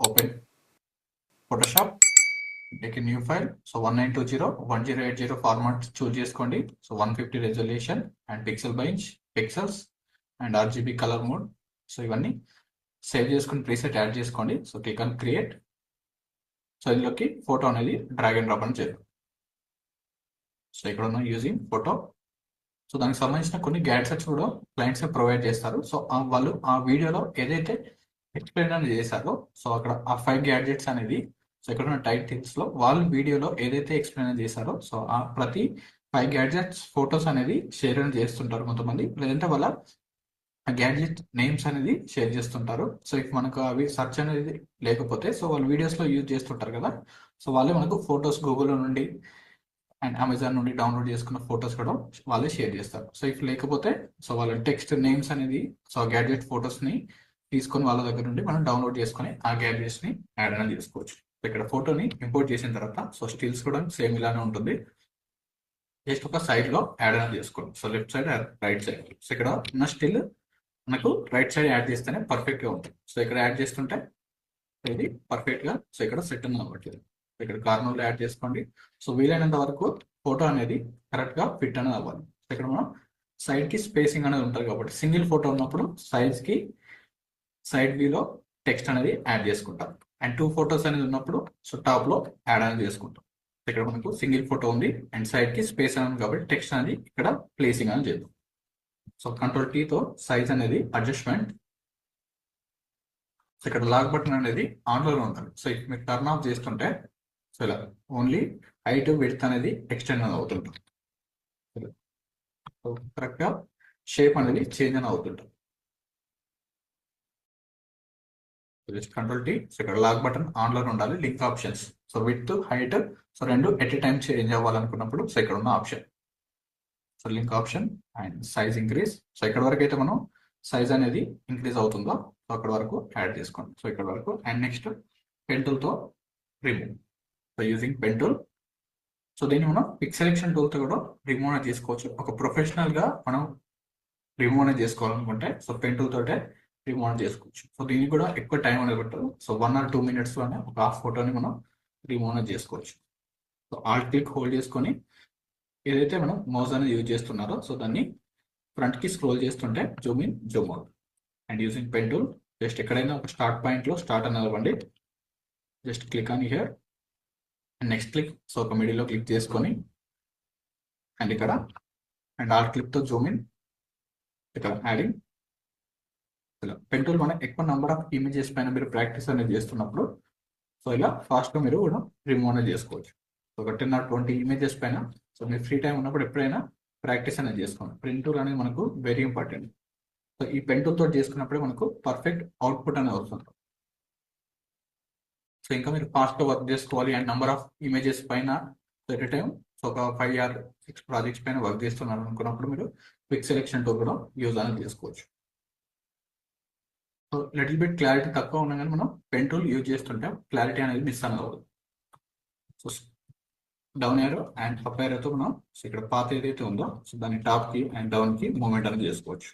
open Photoshop, take a new file. So 1920 1080 format choose చేసుకోండి. So 150 resolution and pixel by inch, pixels and RGB color mode. So ఇవన్నీ save చేసుకుని preset add చేసుకోండి. So click on create. So ఇందులోకి photo అనేది drag and drop అని చేద్దాం. So ఇక్కడ ఉన్న యూజింగ్ ఫోటో. సో దానికి సంబంధించిన కొన్ని గ్యాడ్జెట్స్ కూడా క్లయింట్స్ ప్రొవైడ్ చేస్తారు. సో వాళ్ళు ఆ వీడియోలో ఏదైతే ఎక్స్ప్లెయిన్ అనేది చేశారో సో అక్కడ ఆ 5 గ్యాడ్జెట్స్ అనేది సో ఇక్కడ ఉన్న టైటిల్స్ లో వాళ్ళు వీడియోలో ఏదైతే ఎక్స్ప్లెయిన్ చేశారో సో ఆ ప్రతి 5 గ్యాడ్జెట్స్ ఫొటోస్ అనేది షేర్ అనేది చేస్తుంటారు కొంతమంది, లేదంటే వాళ్ళ గ్యాడ్జెట్ నేమ్స్ అనేది షేర్ చేస్తుంటారు. సో ఇఫ్ మనకు అవి సెర్చ్ అనేది లేకపోతే సో వాళ్ళు వీడియోస్ లో యూజ్ చేస్తుంటారు కదా, సో వాళ్ళే మనకు ఫొటోస్ గూగుల్ నుండి అండ్ అమెజాన్ నుండి డౌన్లోడ్ చేసుకున్న ఫొటోస్ కూడా వాళ్ళే షేర్ చేస్తారు. సో ఇఫ్ లేకపోతే సో వాళ్ళ టెక్స్ట్ నేమ్స్ అనేది సో గ్యాడ్జెట్ ఫొటోస్ ని తీసుకొని వాళ్ళ దగ్గర నుండి మనం డౌన్లోడ్ చేసుకొని ఆ గ్యాడ్జెట్స్ ని యాడ్ అనేది చేసుకోవచ్చు. ఇక్కడ ఫోటోని ఇంపోర్ట్ చేసిన తర్వాత సో స్టిల్స్ కూడా సేమ్ ఇలానే ఉంటుంది. జస్ట్ ఒక సైడ్ లో యాడ్ అనేది చేసుకోండి. So left side right side. So ఇక్కడ ఉన్న స్టిల్ మనకు రైట్ సైడ్ యాడ్ చేస్తేనే పర్ఫెక్ట్ గా ఉంటుంది. సో ఇక్కడ యాడ్ చేస్తుంటే ఇది పర్ఫెక్ట్ గా సో ఇక్కడ సెట్ అని అవ్వట్లేదు. ఇక్కడ కార్నర్లో యాడ్ చేసుకోండి. సో వీలైనంత వరకు ఫోటో అనేది కరెక్ట్ గా ఫిట్ అనేది అవ్వాలి. ఇక్కడ మనం సైడ్ కి స్పేసింగ్ అనేది ఉంటుంది కాబట్టి సింగిల్ ఫోటో ఉన్నప్పుడు సైజ్ కి సైడ్ వ్యూలో టెక్స్ట్ అనేది యాడ్ చేసుకుంటాం. అండ్ 2 ఫోటోస్ అనేది ఉన్నప్పుడు సో టాప్ లో యాడ్ అనేది చేసుకుంటాం. ఇక్కడ మనకు సింగిల్ ఫోటో ఉంది అండ్ సైడ్ కి స్పేస్ అనేది కాబట్టి టెక్స్ట్ అనేది ఇక్కడ ప్లేసింగ్ అనేది చేద్దాం. సో కంట్రోల్ T తో సైజ్ అనేది అడ్జస్ట్మెంట్. సో ఇక్కడ లాక్ బటన్ అనేది ఆన్ లో ఉంటుంది. సో మీరు టర్న్ ఆఫ్ చేస్తుంటే సో ఇలా ఓన్లీ హైట్ విడ్త్ అనేది ఎక్స్టెండ్ అనేది అవుతుంటుంది. సో కరెక్ట్ గా షేప్ అనేది చేంజ్ అని అవుతుంటుంది. Just control T. సో ఇక్కడ లాక్ బటన్ ఆన్ లో ఉండాలి. Link options so width height so రెండు ఎట్ ఎ టైం చేంజ్ అవ్వాలనుకున్నప్పుడు సో ఇక్కడ ఉన్న option so link option and size increase. So ఇక్కడ వరకు అయితే మనం సైజ్ అనేది ఇంక్రీజ్ అవుతుందో సో అక్కడ వరకు యాడ్ చేసుకోండి. సో ఇక్కడ వరకు అండ్ నెక్స్ట్ పెన్ టూల్ తో remove. So using pen tool. So దీన్ని మనం పిక్ సెలెక్షన్ టూల్ తో కూడా రిమూవ్ అనేది చేసుకోవచ్చు. ఒక ప్రొఫెషనల్ గా మనం రిమూవ్ అనేది చేసుకోవాలనుకుంటే సో పెన్ టూల్ తోటే రిమూవ్ అనేది చేసుకోవచ్చు. సో దీనికి కూడా ఎక్కువ టైం అనేది పట్టదు. సో 1 or 2 minutes లోనే ఒక హాఫ్ ఫోటోని మనం రిమూవ్ అనేది చేసుకోవచ్చు. సో ఆల్ట్ క్లిక్ హోల్డ్ చేసుకొని ఏదైతే మనం మౌస్ అనేది యూజ్ చేస్తున్నారో సో దాన్ని ఫ్రంట్ కి స్క్రోల్ చేస్తుంటే Zoom in Zoom out and using pen tool just ఎక్కడైనా ఒక స్టార్ట్ పాయింట్ లో స్టార్ట్ అనేది అవ్వండి. Just click on here and next click. So ఒక మిడిల్ లో క్లిక్ చేసుకొని అండ్ ఇక్కడ అండ్ ఆల్ట్ క్లిక్ తో జూమ్ ఇన్ ఇక్కడ యాడింగ్. ఇలా పెన్ టూల్ మనం ఎక్కువ నెంబర్ ఆఫ్ ఇమేజెస్ పైన మీరు ప్రాక్టీస్ అనేది చేస్తున్నప్పుడు సో ఇలా ఫాస్ట్ గా మీరు కూడా రిమూవ్ అనేది చేసుకోవచ్చు. సో ఒక 10 or 20 ఇమేజెస్ పైన సో మీరు ఫ్రీ టైం ఉన్నప్పుడు ఎప్పుడైనా ప్రాక్టీస్ అనేది చేసుకోండి. పెన్ టూల్ అనేది మనకు వెరీ ఇంపార్టెంట్. సో ఈ పెన్ టూల్ తోటి చేసుకున్నప్పుడే మనకు పర్ఫెక్ట్ అవుట్పుట్ అనేది వస్తుంది. సో ఇంకా మీరు ఫాస్ట్ గా వర్క్ చేసుకోవాలి అండ్ నెంబర్ ఆఫ్ ఇమేజెస్ పైన ఎట్ టైం సో ఒక 5 or 6 ప్రాజెక్ట్స్ పైన వర్క్ చేస్తున్నారు అనుకున్నప్పుడు మీరు క్విక్ సెలెక్షన్ టూల్ కూడా యూజ్ అనేది చేసుకోవచ్చు. సో లిటిల్ బిట్ క్లారిటీ తక్కువ ఉన్నా కానీ మనం పెన్ టూల్ యూజ్ చేస్తుంటే క్లారిటీ అనేది మిస్ అనేది అవ్వదు. So down arrow and up ఏరోతో మనం సో ఇక్కడ పాత ఏదైతే ఉందో సో దాన్ని టాప్ కి అండ్ డౌన్ కి మూవ్మెంట్ అనేది చేసుకోవచ్చు.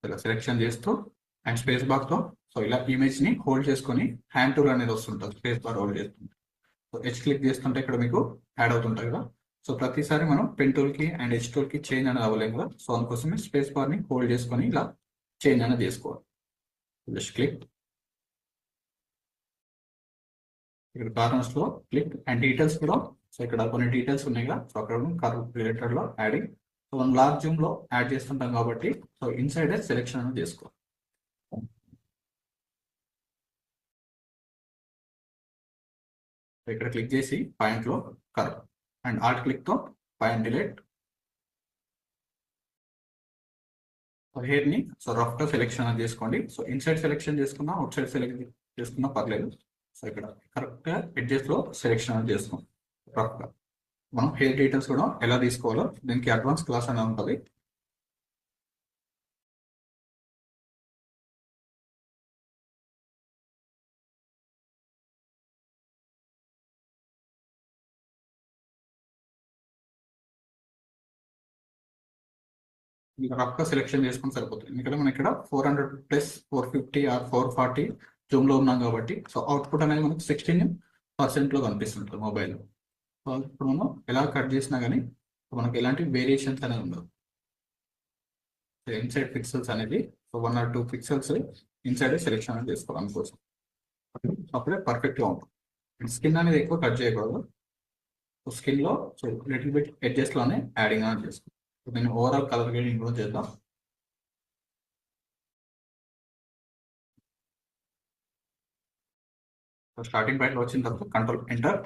ఇలా సెలెక్షన్ చేస్తూ అండ్ స్పేస్ బార్ తో సో ఇలా ఇమేజ్ ని హోల్డ్ చేసుకొని హ్యాండ్ టూల్ అనేది వస్తుంటుంది. స్పేస్ బార్ హోల్డ్ చేస్తుంటే సో హెచ్ క్లిక్ చేస్తుంటే ఇక్కడ మీకు యాడ్ అవుతుంటాయి కదా. సో ప్రతిసారి మనం పెన్ టూల్ కి అండ్ హెచ్ టూల్ కి చేంజ్ అనేది అవ్వలేము కదా. సో అందుకోసమే స్పేస్ బార్ ని హోల్డ్ చేసుకొని ఇలా చేంజ్ అనేది చేసుకోవాలి. జస్ట్ క్లిక్ ఇక్కడ కార్నర్స్ లో క్లిక్ అండ్ డీటెయిల్స్ కూడా సో ఇక్కడ కొన్ని డీటెయిల్స్ ఉన్నాయి కదా. సో అక్కడ కర్వ్ రిలేటెడ్ లో యాడింగ్. సో మనం లార్జ్ జూమ్ లో యాడ్ చేస్తుంటాం కాబట్టి సో ఇన్సైడ్ సెలెక్షన్ అనేది చేసుకోవాలి. ఇక్కడ క్లిక్ చేసి పాయింట్ లో కర్వ్ అండ్ ఆల్ట్ క్లిక్ తో పాయింట్ డిలీట్. హెయిర్ ని సో రఫ్ గా సెలెక్షన్ అనేది చేసుకోండి. సో ఇన్సైడ్ సెలెక్షన్ చేసుకున్నా అవుట్ సైడ్ సెలెక్ట్ చేసుకున్నా పర్లేదు. సో ఇక్కడ కరెక్ట్ గా ఎడ్జెస్ లో సెలెక్షన్ అనేది చేసుకోండి రఫ్ గా. మనం హెయిర్ డీటెయిల్స్ కూడా ఎలా తీసుకోవాలో దీనికి అడ్వాన్స్ క్లాస్ అనేది ఉంటుంది. రఫ్ గా సెలెక్షన్ చేసుకుని సరిపోతుంది. ఎందుకంటే మనం ఇక్కడ 400 ప్లస్ 450 ఆర్ 440 జూమ్ లో ఉన్నాం కాబట్టి సో అవుట్పుట్ అనేది మనకు 16% లో కనిపిస్తుంటుంది మొబైల్. సో ఇప్పుడు మనం ఎలా కట్ చేసినా కానీ మనకు ఎలాంటి వేరియేషన్స్ అనేది ఉండదు. ఇన్సైడ్ పిక్సెల్స్ అనేది 1 or 2 పిక్సెల్స్ ఇన్సైడ్ సెలెక్షన్ అనేది చేసుకోవాలి అందుకోసం. అప్పుడే పర్ఫెక్ట్ గా ఉంటుంది. స్కిన్ అనేది ఎక్కువ కట్ చేయకూడదు. స్కిన్ లో సో లిటిల్ బిట్ ఎడ్జెస్ లోనే యాడింగ్ అనేది చేసుకోవాలి. నేను ఓవరాల్ కలర్ గ్రేడింగ్ కూడా చేద్దాం. స్టార్టింగ్ పాయింట్ లో వచ్చిన తర్వాత control enter,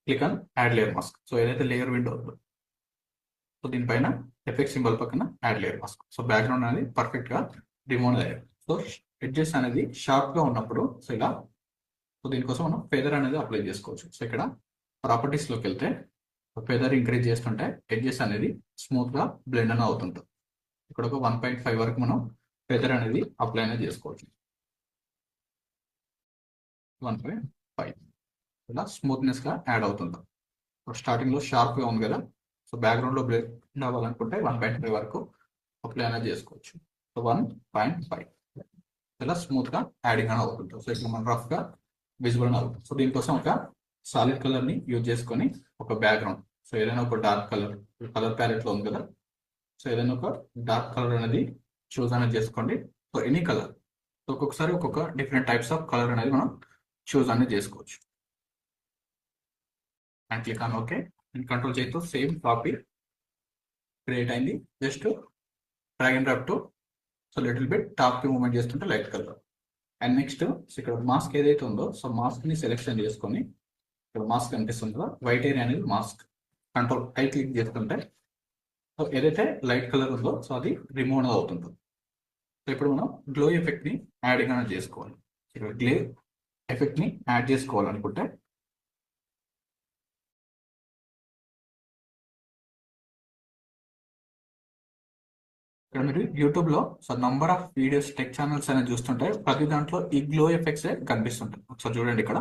click on add layer mask. So ఏదైతే లేయర్ విండో ఉందో సో దీనిపైన ఎఫెక్ట్ సింబల్ పక్కన add layer mask. So background అనేది పర్ఫెక్ట్ గా రిమూవ్ అయ్యారు. సో ఎడ్జెస్ అనేది షార్ప్ గా ఉన్నప్పుడు సో ఇలా సో దీనికోసం మనం ఫెదర్ అనేది అప్లై చేసుకోవచ్చు. సో ఇక్కడ ప్రాపర్టీస్ లోకి వెళ్తే ఫెదర్ ఇంక్రీజ్ చేస్తుంటే ఎడ్జెస్ అనేది స్మూత్ గా బ్లెండ్ అని అవుతుంటుంది. ఇక్కడ ఒక 1.5 వరకు మనం ఫెదర్ అనేది అప్లై అనేది చేసుకోవచ్చు. 1.5 ఇలా స్మూత్నెస్ గా యాడ్ అవుతుంది. స్టార్టింగ్ లో షార్ప్ గా ఉంది కదా, సో బ్యాక్గ్రౌండ్ లో బ్లెండ్ అవ్వాలనుకుంటే 1.5 వరకు అప్లై అనేది చేసుకోవచ్చు. సో 1.5 ఇలా స్మూత్ గా యాడింగ్ అని అవుతుంది. సో ఇక్కడ మనం రఫ్ గా విజిబుల్ అని అవుతుంది. సో దీనికోసం ఒక సాలిడ్ కలర్ ని యూజ్ చేసుకొని ఒక బ్యాక్గ్రౌండ్ సో ఏదైనా ఒక డార్క్ కలర్ ప్యాలెట్ లో ఉంది కదా, సో ఏదైనా ఒక డార్క్ కలర్ అనేది చూస్ అనేది చేసుకోండి. సో ఎనీ కలర్, సో ఒక్కొక్కసారి ఒక్కొక్క డిఫరెంట్ టైప్స్ ఆఫ్ కలర్ అనేది మనం చూస్ అనేది చేసుకోవచ్చు. And click on okay. And control చేతితో సేమ్ కాపీ క్రియేట్ అయింది. Just drag and drop to so little bit top కి మూవ్మెంట్ చేస్తుంటే లైట్ కలర్. అండ్ నెక్స్ట్ ఇక్కడ మాస్క్ ఏదైతే ఉందో సో మాస్క్ ని సెలెక్షన్ చేసుకొని ఇక్కడ మాస్క్ కనిపిస్తుంది కదా, వైట్ ఏరియా అనేది మాస్క్. కంట్రోల్ ఐ క్లిక్ చేస్తుంటే సో ఏదైతే లైట్ కలర్ ఉందో సో అది రిమూవ్ అవుతుంది. సో ఇప్పుడు మనం గ్లో ఎఫెక్ట్ ని యాడింగ్ అనేది చేసుకోవాలి. ఇక్కడ గ్లో ఎఫెక్ట్ ని యాడ్ చేసుకోవాలనుకుంటే ఇక్కడ మీరు యూట్యూబ్ లో so number of videos tech channels అనేది చూస్తుంటే ప్రతి దాంట్లో ఈ గ్లో ఎఫెక్ట్స్ కనిపిస్తుంటాయి. ఒకసారి చూడండి ఇక్కడ.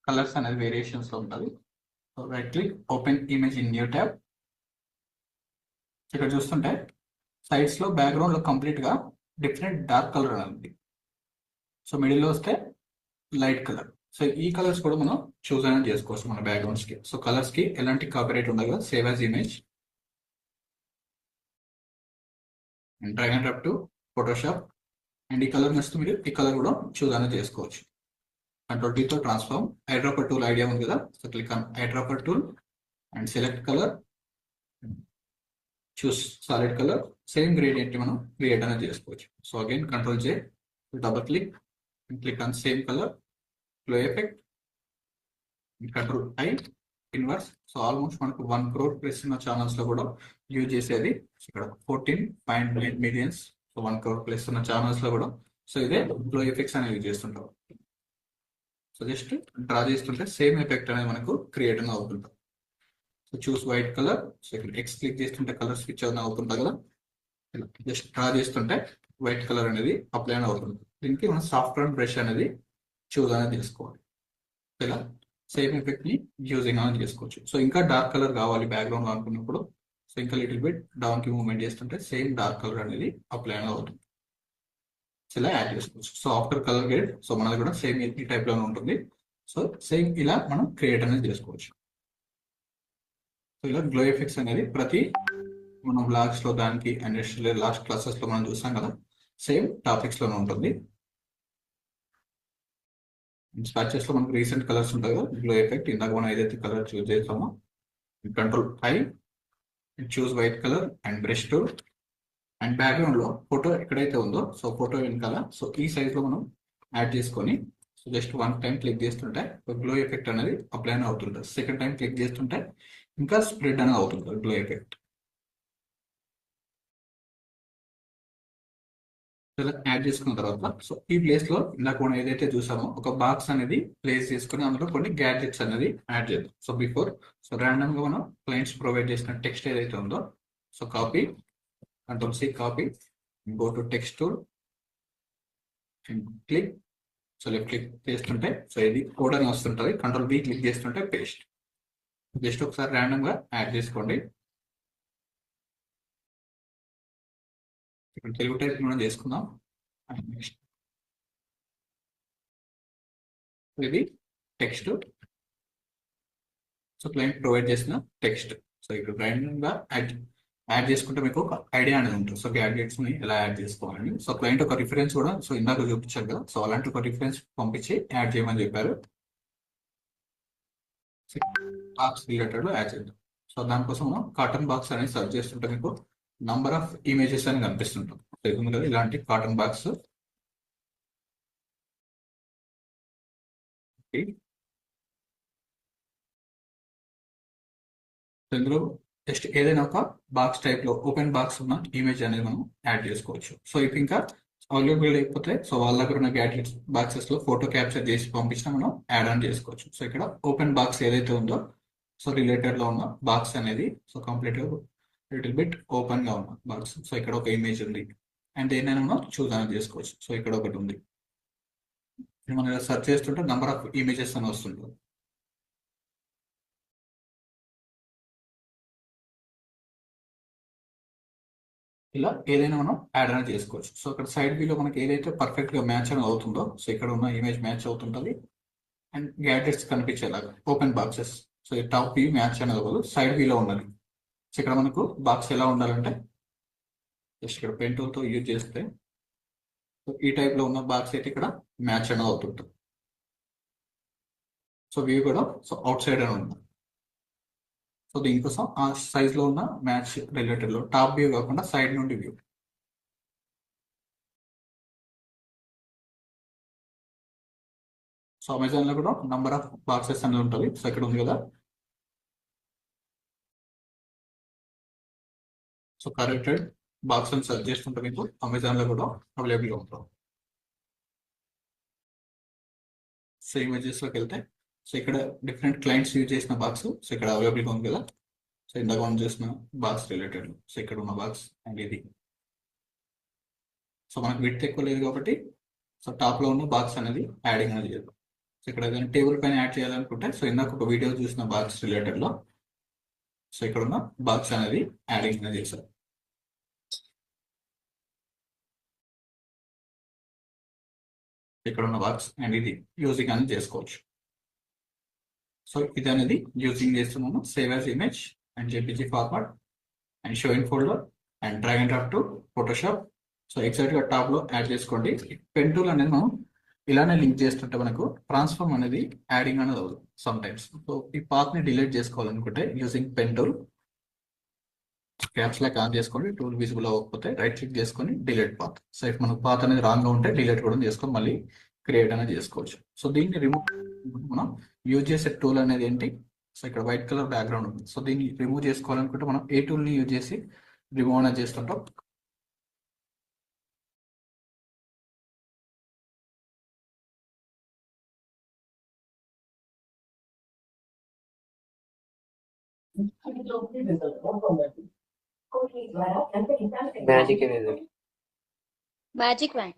కలర్స్ అనేది వేరియేషన్స్ లో ఉంటుంది. So right click open image in new tab. ఇక్కడ చూస్తుంటే సైడ్స్ లో బ్యాక్గ్రౌండ్ లో కంప్లీట్ గా డిఫరెంట్ డార్క్ కలర్ అనేది. సో మిడిల్ లో వస్తే లైట్ కలర్. సో ఈ కలర్స్ కూడా మనం చూస్ అనేది చేసుకోవచ్చు మన బ్యాక్గ్రౌండ్స్ కి. సో కలర్స్ కి ఎలాంటి కాపీరైట్ ఉండదు కదా, save as image and drag and drop to Photoshop. And ఈ కలర్ నెక్స్ట్ మీరు ఈ కలర్ కూడా చూస్ అనేది చేసుకోవచ్చు. కంట్రోల్ తో ట్రాన్స్ఫార్మ్ ఐడ్రాపర్ టూల్ ఐడియా ఉంది కదా, so click on eyedropper tool and select colour, choose solid colour, same gradient మనం క్రియేట్ అనేది చేసుకోవచ్చు. So again control J, double click and click on same colour, glow effect, control I inverse. So almost మనకు 1 crore plus ఉన్న channels లో కూడా use చేసేది ఇక్కడ 14.9 millions. So 1 crore plus ఉన్న ఛానల్స్ లో కూడా సో ఇదే గ్లో ఎఫెక్ట్స్ అనేది యూజ్ చేస్తుంటాం. సో జస్ట్ డ్రా చేస్తుంటే సేమ్ ఎఫెక్ట్ అనేది మనకు క్రియేట్ అని అవుతుంటుంది. So choose white colour. So ఇక్కడ ఎక్స్ క్లిక్ చేస్తుంటే కలర్ స్విచ్ అని అవుతుంటుంది కదా, జస్ట్ డ్రా చేస్తుంటే వైట్ కలర్ అనేది అప్లై అని అవుతుంది. దీనికి మనం సాఫ్ట్వేర్ బ్రష్ అనేది చూస్ అనేది చేసుకోవాలి. ఇలా సేమ్ ఎఫెక్ట్ ని యూజింగ్ అనేది చేసుకోవచ్చు. సో ఇంకా డార్క్ కలర్ కావాలి బ్యాక్గ్రౌండ్ అనుకున్నప్పుడు సో ఇంకా లిటిల్ బిట్ డౌన్ కి మూవ్మెంట్ చేస్తుంటే సేమ్ డార్క్ కలర్ అనేది అప్లై అవుతుంది. సో ఇలా యాడ్ చేసుకోవచ్చు. So after colour grade so మనది కూడా సేమ్ ఈ టైప్ లోనే ఉంటుంది. సో సేమ్ ఇలా మనం క్రియేట్ అనేది చేసుకోవచ్చు. సో ఇలా గ్లో ఎఫెక్ట్స్ అనేది ప్రతి మనం బ్లాగ్స్ లో దానికి అండ్ లాస్ట్ క్లాసెస్ లో మనం చూసాం కదా, సేమ్ టాపిక్స్ లోనే ఉంటుంది. స్పాచెస్ లో మనకు రీసెంట్ కలర్స్ ఉంటాయి కదా, గ్లో ఎఫెక్ట్ ఇందాక మనం ఏదైతే కలర్ చూస్ చేస్తామో control I choose white colour and brush tool and background లో ఫోటో ఎక్కడైతే ఉందో సో ఫోటో వెనకాల సో ఈ సైజ్ లో మనం యాడ్ చేసుకొని so just one time click చేస్తుంటే గ్లో ఎఫెక్ట్ అనేది అప్లై అవుతుంటుంది. సెకండ్ టైం క్లిక్ చేస్తుంటే ఇంకా స్ప్రెడ్ అనేది అవుతుంది గ్లో ఎఫెక్ట్. ఇలా యాడ్ చేసుకున్న తర్వాత సో ఈ ప్లేస్ లో ఇందాక మనం ఏదైతే చూసామో ఒక బాక్స్ అనేది ప్లేస్ చేసుకుని అందులో కొన్ని గ్యాడ్జెట్స్ అనేది యాడ్ చేద్దాం. సో బిఫోర్ సో ర్యాండమ్ గా మనం క్లయింట్స్ ప్రొవైడ్ చేసిన టెక్స్ట్ ఏదైతే ఉందో so copy control C copy go to text tool and click. So left click చేస్తుంటే సో ఇది కోడ్ అని వస్తుంటుంది, కంట్రోల్ బి క్లిక్ చేస్తుంటే పేస్ట్. జస్ట్ ఒకసారి ర్యాండమ్ గా యాడ్ చేసుకోండి. ఇక్కడ తెలుగు టైప్ మనం చేసుకుందాం. నెక్స్ట్ ఇది టెక్స్ట్ సో క్లయింట్ ప్రొవైడ్ చేసిన టెక్స్ట్. సో ఇక్కడ ర్యాండమ్ గా యాడ్ చేసుకుంటే మీకు ఒక ఐడియా అనేది ఉంటుంది. సో గ్యాడ్జెట్స్ ని ఎలా యాడ్ చేసుకోవాలని. సో క్లయింట్ ఒక రిఫరెన్స్ కూడా సో ఇందాక చూపించారు కదా, సో అలాంటి ఒక రిఫరెన్స్ పంపించి యాడ్ చేయమని చెప్పారు. బాక్స్ రిలేటెడ్ యాడ్ చేద్దాం. సో దానికోసం మనం కాటన్ బాక్స్ అనేది సర్చ్ చేస్తుంటే మీకు నంబర్ ఆఫ్ ఇమేజెస్ అని కనిపిస్తుంటుంది. ఉంది కదా ఇలాంటి కాటన్ బాక్స్. ఇందులో జస్ట్ ఏదైనా ఒక బాక్స్ టైప్ లో ఓపెన్ బాక్స్ ఉన్న ఇమేజ్ అనేది మనం యాడ్ చేసుకోవచ్చు. సో ఇప్పుడు ఇంకా అవైలబుల్ లేకపోతే సో వాళ్ళ దగ్గర ఉన్న గ్యాడ్జెట్స్ బాక్సెస్ లో ఫోటో క్యాప్చర్ చేసి పంపించినా మనం యాడ్ ఆన్ చేసుకోవచ్చు. సో ఇక్కడ ఓపెన్ బాక్స్ ఏదైతే ఉందో సో రిలేటెడ్ లో ఉన్న బాక్స్ అనేది so complete little bit open గా ఉన్న బాక్స్. సో ఇక్కడ ఒక ఇమేజ్ ఉంది అండ్ దేనైనా మనం చూస్ అనేది చేసుకోవచ్చు. సో ఇక్కడ ఒకటి ఉంది, మనం సెర్చ్ చేస్తుంటే నంబర్ ఆఫ్ ఇమేజెస్ అని వస్తుంటుంది. ఇలా ఏదైనా మనం యాడ్ అనేది చేసుకోవచ్చు. సో ఇక్కడ సైడ్ వ్యూలో మనకి ఏదైతే పర్ఫెక్ట్ గా మ్యాచ్ అని అవుతుందో సో ఇక్కడ ఉన్న ఇమేజ్ మ్యాచ్ అవుతుంటుంది అండ్ గ్యాడ్జెట్స్ కనిపించేలాగా ఓపెన్ బాక్సెస్. సో ఈ టాప్ వ్యూ మ్యాచ్ అనేది అవ్వదు, సైడ్ వ్యూలో ఉన్నది. సో ఇక్కడ మనకు బాక్స్ ఎలా ఉండాలంటే జస్ట్ ఇక్కడ పెన్ టూల్ తో యూజ్ చేస్తే సో ఈ టైప్ లో ఉన్న బాక్స్ అయితే ఇక్కడ మ్యాచ్ అనేది అవుతుంటుంది. సో వ్యూ కూడా సో అవుట్ సైడ్ అని ఉంది. సో దీనికోసం ఆ సైజ్ లో ఉన్న మ్యాచ్ రిలేటెడ్ లో టాప్ వ్యూ కాకుండా సైడ్ నుండి వ్యూ. సో అమెజాన్ లో కూడా నంబర్ ఆఫ్ బాక్సెస్ అనేది ఉంటుంది. సో ఇక్కడ ఉంది కదా, సో కరెక్టెడ్ బాక్స్ అని సెర్చ్ చేస్తుంటే మీకు అమెజాన్ లో కూడా అవైలబుల్ గా ఉంటుంది. సో ఇమేజెస్ లోకి వెళ్తే సో ఇక్కడ డిఫరెంట్ క్లయింట్స్ యూజ్ చేసిన బాక్స్ సో ఇక్కడ అవైలబుల్ గా ఉంది కదా. సో ఇందాక మనం చేసిన బాక్స్ రిలేటెడ్ సో ఇక్కడ ఉన్న బాక్స్ అండ్ ఇది. సో మనకు విడ్త్ ఎక్కువ లేదు కాబట్టి సో టాప్ లో ఉన్న బాక్స్ అనేది యాడింగ్ అనేది చేద్దాం. సో ఇక్కడ ఏదైనా టేబుల్ పైన యాడ్ చేయాలనుకుంటే సో ఇందాక ఒక వీడియో చూసిన బాక్స్ రిలేటెడ్ లో సో ఇక్కడ ఉన్న బాక్స్ అనేది యాడింగ్ అనేది చేశారు. ఇక్కడ ఉన్న బాక్స్ అండ్ ఇది యూజింగ్ అనేది చేసుకోవచ్చు. సో ఇది అనేది యూజింగ్ చేస్తున్నాము save as image and JPG format and show in folder and drag and drop to Photoshop. So exact గా టాప్ లో యాడ్ చేసుకోండి. పెన్ టూల్ అనేది మనం ఇలానే లింక్ చేస్తుంటే మనకు ట్రాన్స్ఫార్మ్ అనేది యాడింగ్ అనేది అవుతుంది సమ్ టైమ్స్. సో ఈ పాత్ ని డిలీట్ చేసుకోవాలనుకుంటే using pen tool caps lock on చేసుకోండి. టూల్ విజిబుల్ అవ్వకపోతే రైట్ క్లిక్ చేసుకొని డిలీట్ పాత్. సో ఇఫ్ మనకు పాత్ అనేది రాంగ్ గా ఉంటే డిలీట్ కూడా చేసుకొని మళ్ళీ క్రియేట్ అనేది చేసుకోవచ్చు. సో దీన్ని రిమూవ్ మనం యూజ్ చేసే టూల్ అనేది ఏంటి, సో ఇక్కడ వైట్ కలర్ బ్యాక్గ్రౌండ్ ఉంది. సో దీన్ని రిమూవ్ చేసుకోవాలనుకుంటే మనం ఏ టూల్ ని యూజ్ చేసి రిమూవ్ అనేది చేస్తుంటాం. मैजिक इरेजर मैजिक वैन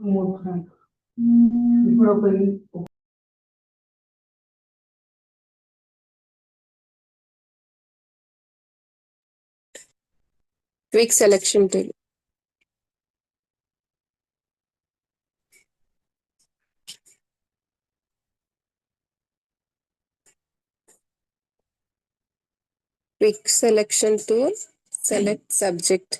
ఇప్పుడు ఒక Quick selection tool. Quick selection tool. Select subject.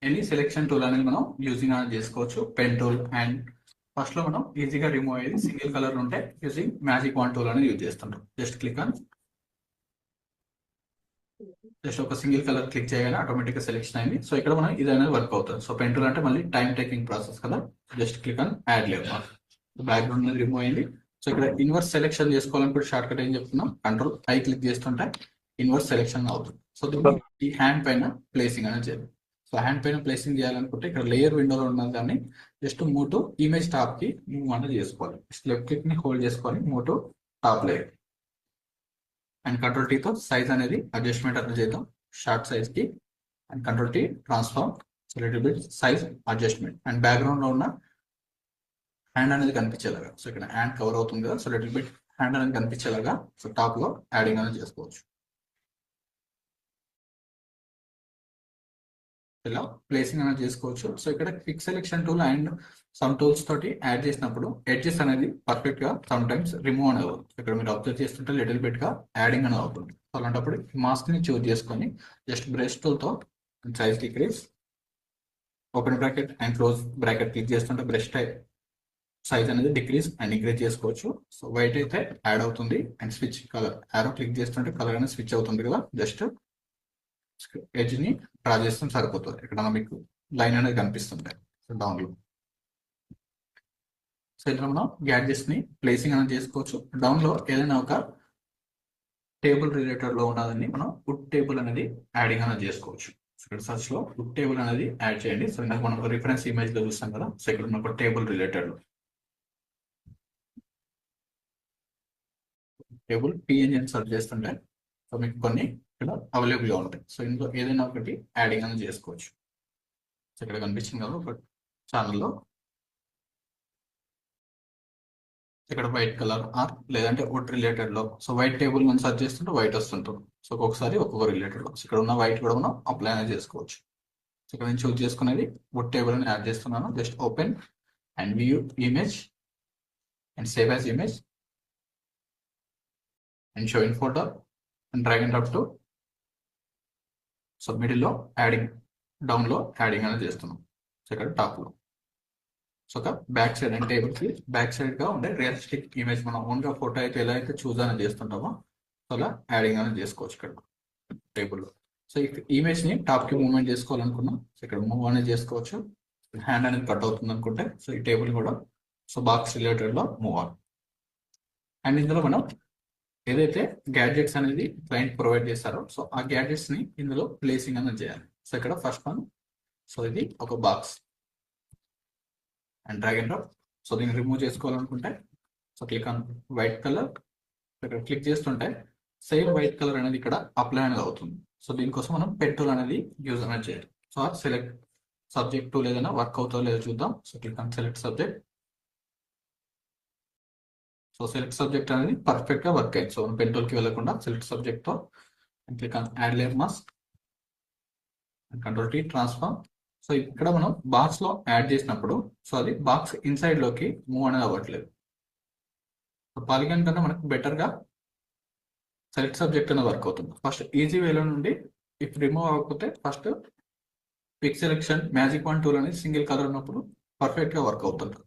Any selection tool అనేది మనం యూజింగ్ అనేది చేసుకోవచ్చు. పెన్ టూల్ అండ్ ఫస్ట్ లో మనం ఈజీగా రిమూవ్ అయ్యేది సింగిల్ కలర్ ఉంటే యూజింగ్ మ్యాజిక్ వాండ్ టూల్ అనేది యూజ్ చేస్తుంటాం. జస్ట్ క్లిక్ ఆన్ జస్ట్ ఒక సింగిల్ కలర్ క్లిక్ చేయగానే ఆటోమేటిక్ గా సెలెక్షన్ అయింది. సో ఇక్కడ మనం ఇది అనేది వర్క్ అవుతుంది. సో పెన్ టూల్ అంటే మళ్ళీ టైం టేకింగ్ ప్రాసెస్ కదా. Just click on add layer mark. Background అనేది రిమూవ్ అయింది. సో ఇక్కడ ఇన్వర్స్ సెలెక్షన్ చేసుకోవాలనుకుంటే షార్ట్ కట్ ఏం చెప్తున్నాం, కంట్రోల్ ఐ క్లిక్ చేస్తుంటే ఇన్వర్స్ సెలెక్షన్ అవుతుంది. సో దీన్ని ఈ హ్యాండ్ పైన ప్లేసింగ్ అనేది చేయాలి. సో హ్యాండ్ పైన ప్లేసింగ్ చేయాలనుకుంటే ఇక్కడ లేయర్ విండోలో ఉన్న దాన్ని just move to image top కి మూవ్ అనేది చేసుకోవాలి. లెఫ్ట్ క్లిక్ ని హోల్డ్ చేసుకొని move to top layer and control T తో సైజ్ అనేది అడ్జస్ట్మెంట్ అనేది చేద్దాం. షార్ట్ సైజ్ కి and control T transform little bit size adjustment and background లో ఉన్న హ్యాండ్ అనేది కనిపించేలాగా. సో ఇక్కడ హ్యాండ్ కవర్ అవుతుంది కదా. సో లిటిల్ బిట్ హ్యాండ్ అనేది కనిపించేలాగా సో టాప్ లో యాడింగ్ అనేది చేసుకోవచ్చు. ఇలా ప్లేసింగ్ అనేది చేసుకోవచ్చు. సో ఇక్కడ quick selection tool and some tools తోటి యాడ్ చేసినప్పుడు ఎడ్జెస్ అనేది పర్ఫెక్ట్ గా సమ్ టైమ్స్ రిమూవ్ అనేది అవుతుంది. ఇక్కడ మీరు అబ్జర్వ్ చేస్తుంటే లిటిల్ బిట్ గా యాడింగ్ అనేది అవుతుంది. సో అలాంటప్పుడు మాస్క్ ని చూజ్ చేసుకొని జస్ట్ బ్రష్ టూల్ తో size decrease open bracket and close bracket click చేస్తుంటే బ్రష్ టైప్ సైజ్ అనేది డిక్రీజ్ అండ్ ఇంక్రీజ్ చేసుకోవచ్చు. సో వైట్ అయితే యాడ్ అవుతుంది and switch colour arrow click చేస్తుంటే కలర్ అనేది స్విచ్ అవుతుంది కదా. జస్ట్ ఎడ్జ్ ని డ్రా చేస్తే సరిపోతుంది. ఇక్కడ మీకు లైన్ అనేది కనిపిస్తుంది డౌన్ లో. సో ఇందులో మనం గ్యాడ్జెట్స్ ని ప్లేసింగ్ అనేది చేసుకోవచ్చు. డౌన్ లో ఏదైనా ఒక టేబుల్ రిలేటెడ్ లో ఉన్నదాన్ని మనం వుడ్ టేబుల్ అనేది యాడింగ్ అనేది చేసుకోవచ్చు. సో ఇక్కడ సర్చ్ లో వుడ్ టేబుల్ అనేది యాడ్ చేయండి. సో ఇందాక మనం రిఫరెన్స్ ఇమేజ్ లో చూస్తాం కదా. సో ఇక్కడ ఉన్న ఒక టేబుల్ రిలేటెడ్ లో టేబుల్ పిఎన్జి అని సర్చ్ చేస్తుంటే సో మీకు కొన్ని ఇక్కడ అవైలబుల్ గా ఉంటాయి. సో ఇందులో ఏదైనా ఒకటి యాడింగ్ అనేది చేసుకోవచ్చు. సో ఇక్కడ కనిపించింది కదా ఒక ఛానల్లో ఇక్కడ వైట్ కలర్ ఆర్ లేదంటే వుడ్ రిలేటెడ్ లో సో వైట్ టేబుల్ మనం సర్చ్ చేస్తుంటే వైట్ వస్తుంటుంది. సో ఒక్కొక్కసారి ఒక్కొక్క రిలేటెడ్ లో సో ఇక్కడ ఉన్న వైట్ కూడా మనం అప్లై అనేది చేసుకోవచ్చు. సో ఇక్కడ నేను చూస్ చేసుకునేది వుడ్ టేబుల్ అని యాడ్ చేస్తున్నాను. Just open and view image and save as image and show in folder and drag and drop to so middle లో యాడింగ్ డౌన్ లో యాడింగ్ అనేది చేస్తున్నాం. సో ఇక్కడ టాప్ లో సో ఒక బ్యాక్ సైడ్ అండ్ టేబుల్ కి back side గా ఉండే రియలిస్టిక్ ఇమేజ్ మనం ఓన్ గా ఫోటో అయితే ఎలా అయితే చూస్ అనేది చేస్తుంటామో సో అలా యాడింగ్ అనేది చేసుకోవచ్చు ఇక్కడ టేబుల్లో. సో ఈ ఇమేజ్ ని టాప్ కి మూవ్మెంట్ చేసుకోవాలనుకున్నాం. సో ఇక్కడ మూవ్ అనేది చేసుకోవచ్చు. హ్యాండ్ అనేది కట్ అవుతుంది అనుకుంటే సో ఈ టేబుల్ కూడా సో బాక్స్ రిలేటెడ్ లో మూవ్ ఆన్. అండ్ ఇందులో మనం ఏదైతే గ్యాడ్జెట్స్ అనేది క్లయింట్ ప్రొవైడ్ చేస్తారో సో ఆ గ్యాడ్జెట్స్ ని ఇందులో ప్లేసింగ్ అనేది చేయాలి. సో ఇక్కడ ఫస్ట్ వన్ సో ఇది ఒక box and drag and drop. So దీన్ని రిమూవ్ చేసుకోవాలనుకుంటే so click on white colour. ఇక్కడ క్లిక్ చేస్తుంటే సేమ్ వైట్ కలర్ అనేది ఇక్కడ అప్లై అనేది అవుతుంది. సో దీనికోసం మనం పెన్ టూల్ అనేది యూజ్ అనేది చేయాలి. సో సెలెక్ట్ సబ్జెక్ట్ టూల్ ఏదైనా వర్క్ అవుతుందో లేదో చూద్దాం. So click on select subject. So select subject అనేది పర్ఫెక్ట్ గా వర్క్ అయింది. సో మనం పెన్ టూల్ కి వెళ్ళకుండా సెలెక్ట్ సబ్జెక్ట్ తో click on add layer mask and control T transform. So ఇక్కడ మనం బాక్స్ లో యాడ్ చేసినప్పుడు సో అది బాక్స్ ఇన్సైడ్ లోకి మూవ్ అనేది అవ్వట్లేదు. సో పాలిగాన్ కన్నా మనకు బెటర్ గా సెలెక్ట్ సబ్జెక్ట్ అనేది వర్క్ అవుతుంది. ఫస్ట్ ఈజీ వేలో నుండి ఇఫ్ రిమూవ్ అవ్వకపోతే first quick selection magic wand tool అనేది సింగిల్ కలర్ ఉన్నప్పుడు పర్ఫెక్ట్ గా వర్క్ అవుతుంది.